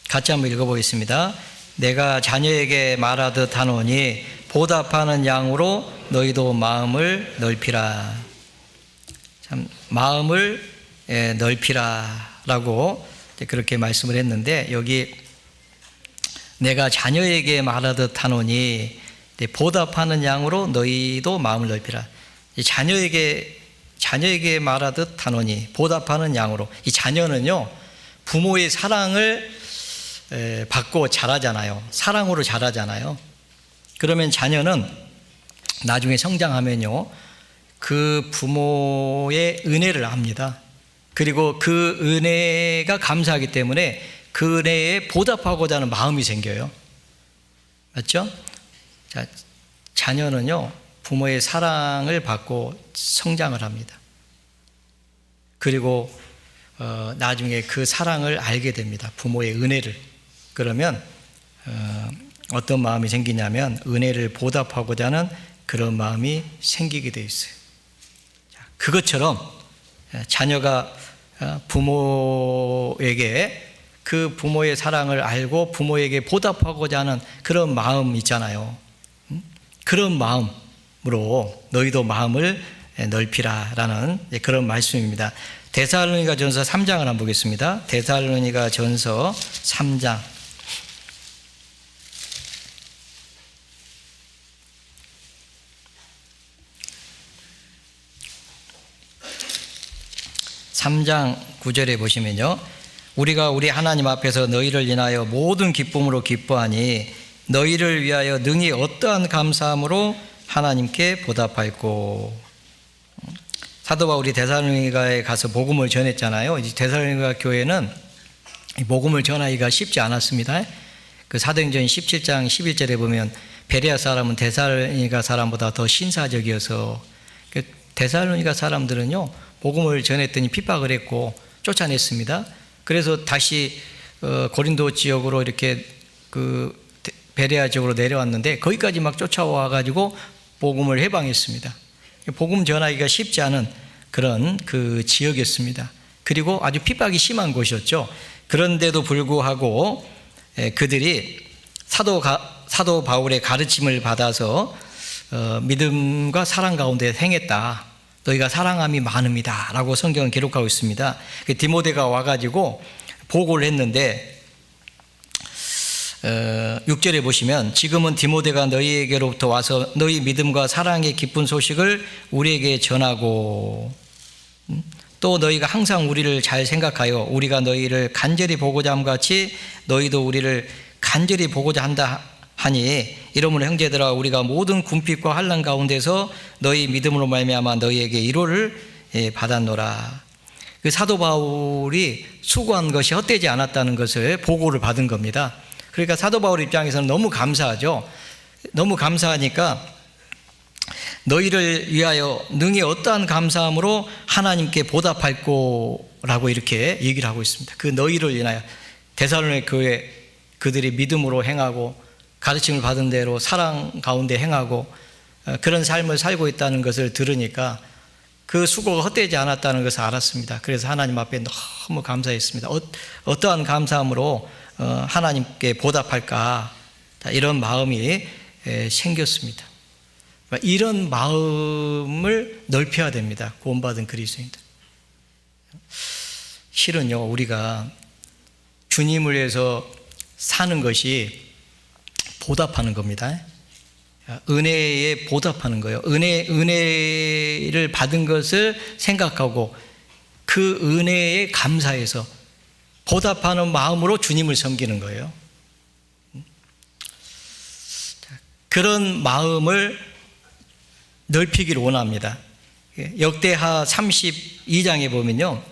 같이 한번 읽어보겠습니다. 내가 자녀에게 말하듯 하노니 보답하는 양으로 너희도 마음을 넓히라. 참 마음을 넓히라라고 그렇게 말씀을 했는데, 여기 내가 자녀에게 말하듯 하노니 보답하는 양으로 너희도 마음을 넓히라. 자녀에게 말하듯 하노니 보답하는 양으로. 이 자녀는요 부모의 사랑을 받고 자라잖아요. 사랑으로 자라잖아요. 그러면 자녀는 나중에 성장하면요 그 부모의 은혜를 압니다. 그리고 그 은혜가 감사하기 때문에 그 은혜에 보답하고자 하는 마음이 생겨요. 맞죠? 자, 자녀는요 부모의 사랑을 받고 성장을 합니다. 그리고 나중에 그 사랑을 알게 됩니다. 부모의 은혜를. 그러면 어떤 마음이 생기냐면 은혜를 보답하고자 하는 그런 마음이 생기게 돼 있어요. 그것처럼 자녀가 부모에게 그 부모의 사랑을 알고 부모에게 보답하고자 하는 그런 마음 있잖아요. 그런 마음으로 너희도 마음을 넓히라라는 그런 말씀입니다. 데살로니가 전서 3장을 한번 보겠습니다. 데살로니가 전서 3장 3장 9절에 보시면요. 우리가 우리 하나님 앞에서 너희를 인하여 모든 기쁨으로 기뻐하니 너희를 위하여 능히 어떠한 감사함으로 하나님께 보답할꼬. 사도 바울이 데살로니가에 가서 복음을 전했잖아요. 이 데살로니가 교회는 복음을 전하기가 쉽지 않았습니다. 그 사도행전 17장 11절에 보면 베레아 사람은 데살로니가 사람보다 더 신사적이어서 그 데살로니가 사람들은요 복음을 전했더니 핍박을 했고 쫓아냈습니다. 그래서 다시 고린도 지역으로 이렇게 그 베레아 지역으로 내려왔는데 거기까지 막 쫓아와 가지고 복음을 해방했습니다. 복음 전하기가 쉽지 않은 그런 그 지역이었습니다. 그리고 아주 핍박이 심한 곳이었죠. 그런데도 불구하고 그들이 사도 바울의 가르침을 받아서 믿음과 사랑 가운데 행했다. 너희가 사랑함이 많습니다 라고 성경은 기록하고 있습니다. 디모데가 와가지고 보고를 했는데 6절에 보시면 지금은 디모데가 너희에게로부터 와서 너희 믿음과 사랑의 기쁜 소식을 우리에게 전하고 또 너희가 항상 우리를 잘 생각하여 우리가 너희를 간절히 보고자 함 같이 너희도 우리를 간절히 보고자 한다 하니 이러므로 형제들아 우리가 모든 궁핍과 환난 가운데서 너희 믿음으로 말미암아 너희에게 위로를 받았노라. 그 사도 바울이 수고한 것이 헛되지 않았다는 것을 보고를 받은 겁니다. 그러니까 사도 바울 입장에서는 너무 감사하죠. 너무 감사하니까 너희를 위하여 능히 어떠한 감사함으로 하나님께 보답할꼬라고 이렇게 얘기를 하고 있습니다. 그 너희를 인하여 데살로니가 교회 그들이 믿음으로 행하고 가르침을 받은 대로 사랑 가운데 행하고 그런 삶을 살고 있다는 것을 들으니까 그 수고가 헛되지 않았다는 것을 알았습니다. 그래서 하나님 앞에 너무 감사했습니다. 어떠한 감사함으로 하나님께 보답할까 이런 마음이 생겼습니다. 이런 마음을 넓혀야 됩니다. 구원받은 그리스도인들. 실은요 우리가 주님을 위해서 사는 것이 보답하는 겁니다. 은혜에 보답하는 거예요. 은혜를 받은 것을 생각하고 그 은혜에 감사해서 보답하는 마음으로 주님을 섬기는 거예요. 그런 마음을 넓히기를 원합니다. 역대하 32장에 보면요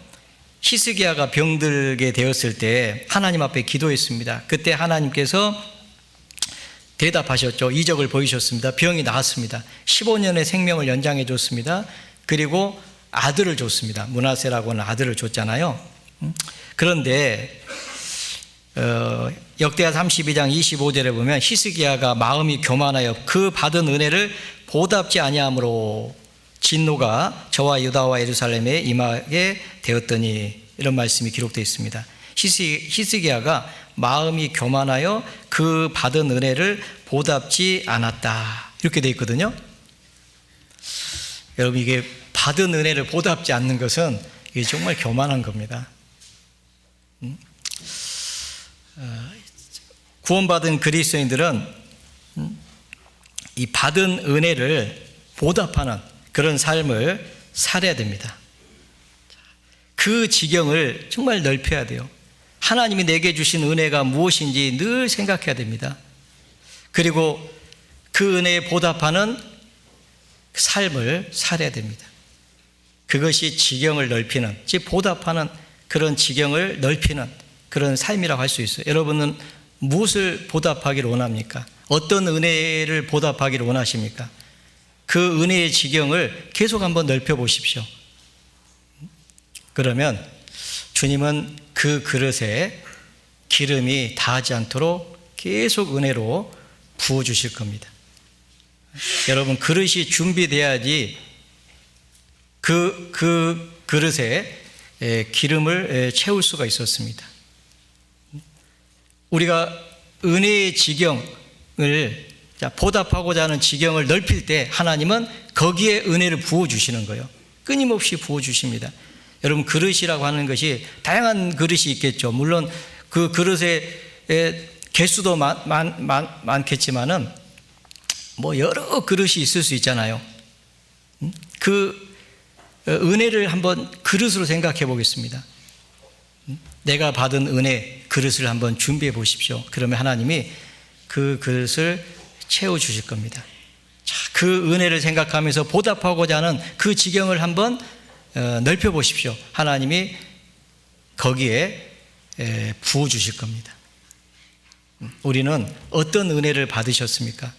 히스기야가 병들게 되었을 때 하나님 앞에 기도했습니다. 그때 하나님께서 대답하셨죠. 이적을 보이셨습니다. 병이 나았습니다. 15년의 생명을 연장해 줬습니다. 그리고 아들을 줬습니다. 므낫세라고 하는 아들을 줬잖아요. 그런데 역대하 32장 25절에 보면 히스기야가 마음이 교만하여 그 받은 은혜를 보답지 아니함으로 진노가 저와 유다와 예루살렘에 임하게 되었더니 이런 말씀이 기록되어 있습니다. 히스기야가 마음이 교만하여 그 받은 은혜를 보답지 않았다 이렇게 되어 있거든요. 여러분 이게 받은 은혜를 보답지 않는 것은 이게 정말 교만한 겁니다. 구원받은 그리스도인들은 이 받은 은혜를 보답하는 그런 삶을 살아야 됩니다. 그 지경을 정말 넓혀야 돼요. 하나님이 내게 주신 은혜가 무엇인지 늘 생각해야 됩니다. 그리고 그 은혜에 보답하는 삶을 살아야 됩니다. 그것이 지경을 넓히는, 즉 보답하는 그런 지경을 넓히는 그런 삶이라고 할 수 있어요. 여러분은 무엇을 보답하기를 원합니까? 어떤 은혜를 보답하기를 원하십니까? 그 은혜의 지경을 계속 한번 넓혀 보십시오. 그러면 주님은 그 그릇에 기름이 닿지 않도록 계속 은혜로 부어주실 겁니다. 여러분 그릇이 준비돼야지 그 그릇에 기름을 채울 수가 있었습니다. 우리가 은혜의 지경을 보답하고자 하는 지경을 넓힐 때 하나님은 거기에 은혜를 부어주시는 거예요. 끊임없이 부어주십니다. 여러분 그릇이라고 하는 것이 다양한 그릇이 있겠죠. 물론 그 그릇의 개수도 많겠지만은 뭐 여러 그릇이 있을 수 있잖아요. 그 은혜를 한번 그릇으로 생각해 보겠습니다. 내가 받은 은혜 그릇을 한번 준비해 보십시오. 그러면 하나님이 그 그릇을 채워 주실 겁니다. 자, 그 은혜를 생각하면서 보답하고자 하는 그 지경을 한번 넓혀 보십시오. 하나님이 거기에 부어 주실 겁니다. 우리는 어떤 은혜를 받으셨습니까?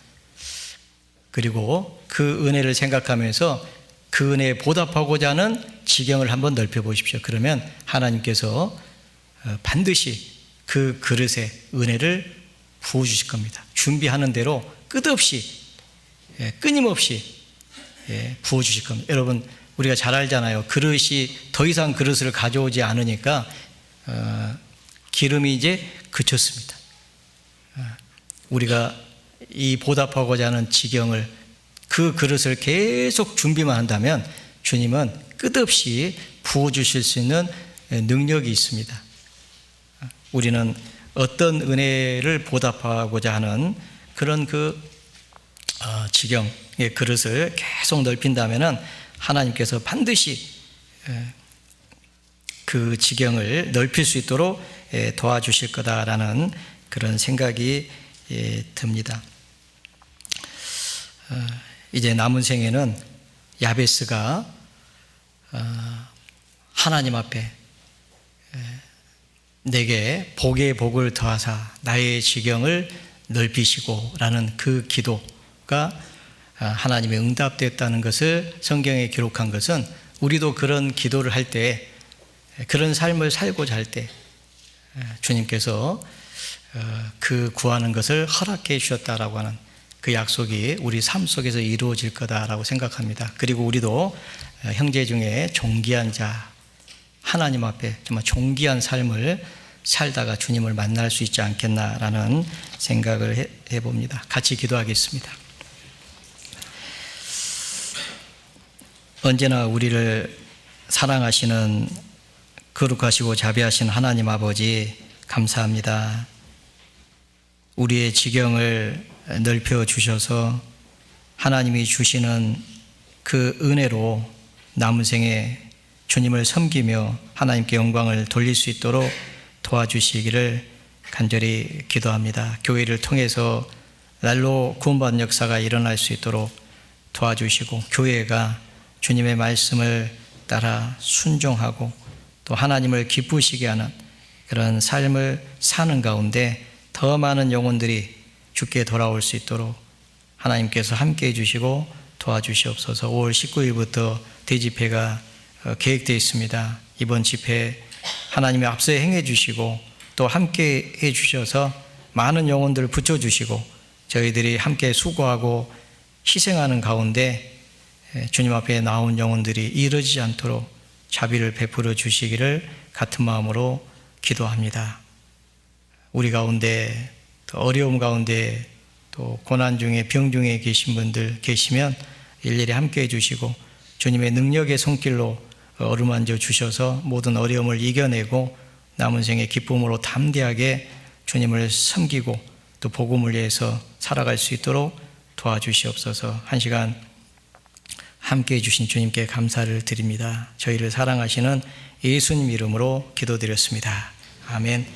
그리고 그 은혜를 생각하면서 그 은혜에 보답하고자 하는 지경을 한번 넓혀 보십시오. 그러면 하나님께서 반드시 그 그릇에 은혜를 부어 주실 겁니다. 준비하는 대로 끝없이 끊임없이 부어 주실 겁니다. 여러분, 우리가 잘 알잖아요. 그릇이 더 이상 그릇을 가져오지 않으니까 기름이 이제 그쳤습니다. 우리가 이 보답하고자 하는 지경을, 그 그릇을 계속 준비만 한다면 주님은 끝없이 부어주실 수 있는 능력이 있습니다. 우리는 어떤 은혜를 보답하고자 하는 그런 그 지경의 그릇을 계속 넓힌다면 하나님께서 반드시 그 지경을 넓힐 수 있도록 도와주실 거다라는 그런 생각이 듭니다. 이제 남은 생에는 야베스가 하나님 앞에 내게 복의 복을 더하사 나의 지경을 넓히시고 라는 그 기도가 하나님의 응답되었다는 것을 성경에 기록한 것은, 우리도 그런 기도를 할 때, 그런 삶을 살고자 할 때 주님께서 그 구하는 것을 허락해 주셨다라고 하는 그 약속이 우리 삶 속에서 이루어질 거다라고 생각합니다. 그리고 우리도 형제 중에 존귀한 자, 하나님 앞에 정말 존귀한 삶을 살다가 주님을 만날 수 있지 않겠나라는 생각을 해봅니다. 같이 기도하겠습니다. 언제나 우리를 사랑하시는 거룩하시고 자비하신 하나님 아버지, 감사합니다. 우리의 지경을 넓혀 주셔서 하나님이 주시는 그 은혜로 남은 생에 주님을 섬기며 하나님께 영광을 돌릴 수 있도록 도와주시기를 간절히 기도합니다. 교회를 통해서 날로 구원받는 역사가 일어날 수 있도록 도와주시고, 교회가 주님의 말씀을 따라 순종하고 또 하나님을 기쁘시게 하는 그런 삶을 사는 가운데 더 많은 영혼들이 주께 돌아올 수 있도록 하나님께서 함께 해주시고 도와주시옵소서. 5월 19일부터 대집회가 계획되어 있습니다. 이번 집회 하나님이 앞서 행해 주시고 또 함께 해 주셔서 많은 영혼들을 붙여주시고 저희들이 함께 수고하고 희생하는 가운데 주님 앞에 나온 영혼들이 이르지 않도록 자비를 베풀어 주시기를 같은 마음으로 기도합니다. 우리 가운데 또 어려움 가운데 또 고난 중에 병 중에 계신 분들 계시면 일일이 함께 해주시고 주님의 능력의 손길로 어루만져 주셔서 모든 어려움을 이겨내고 남은 생의 기쁨으로 담대하게 주님을 섬기고 또 복음을 위해서 살아갈 수 있도록 도와주시옵소서. 한 시간 함께 해주신 주님께 감사를 드립니다. 저희를 사랑하시는 예수님 이름으로 기도드렸습니다. 아멘.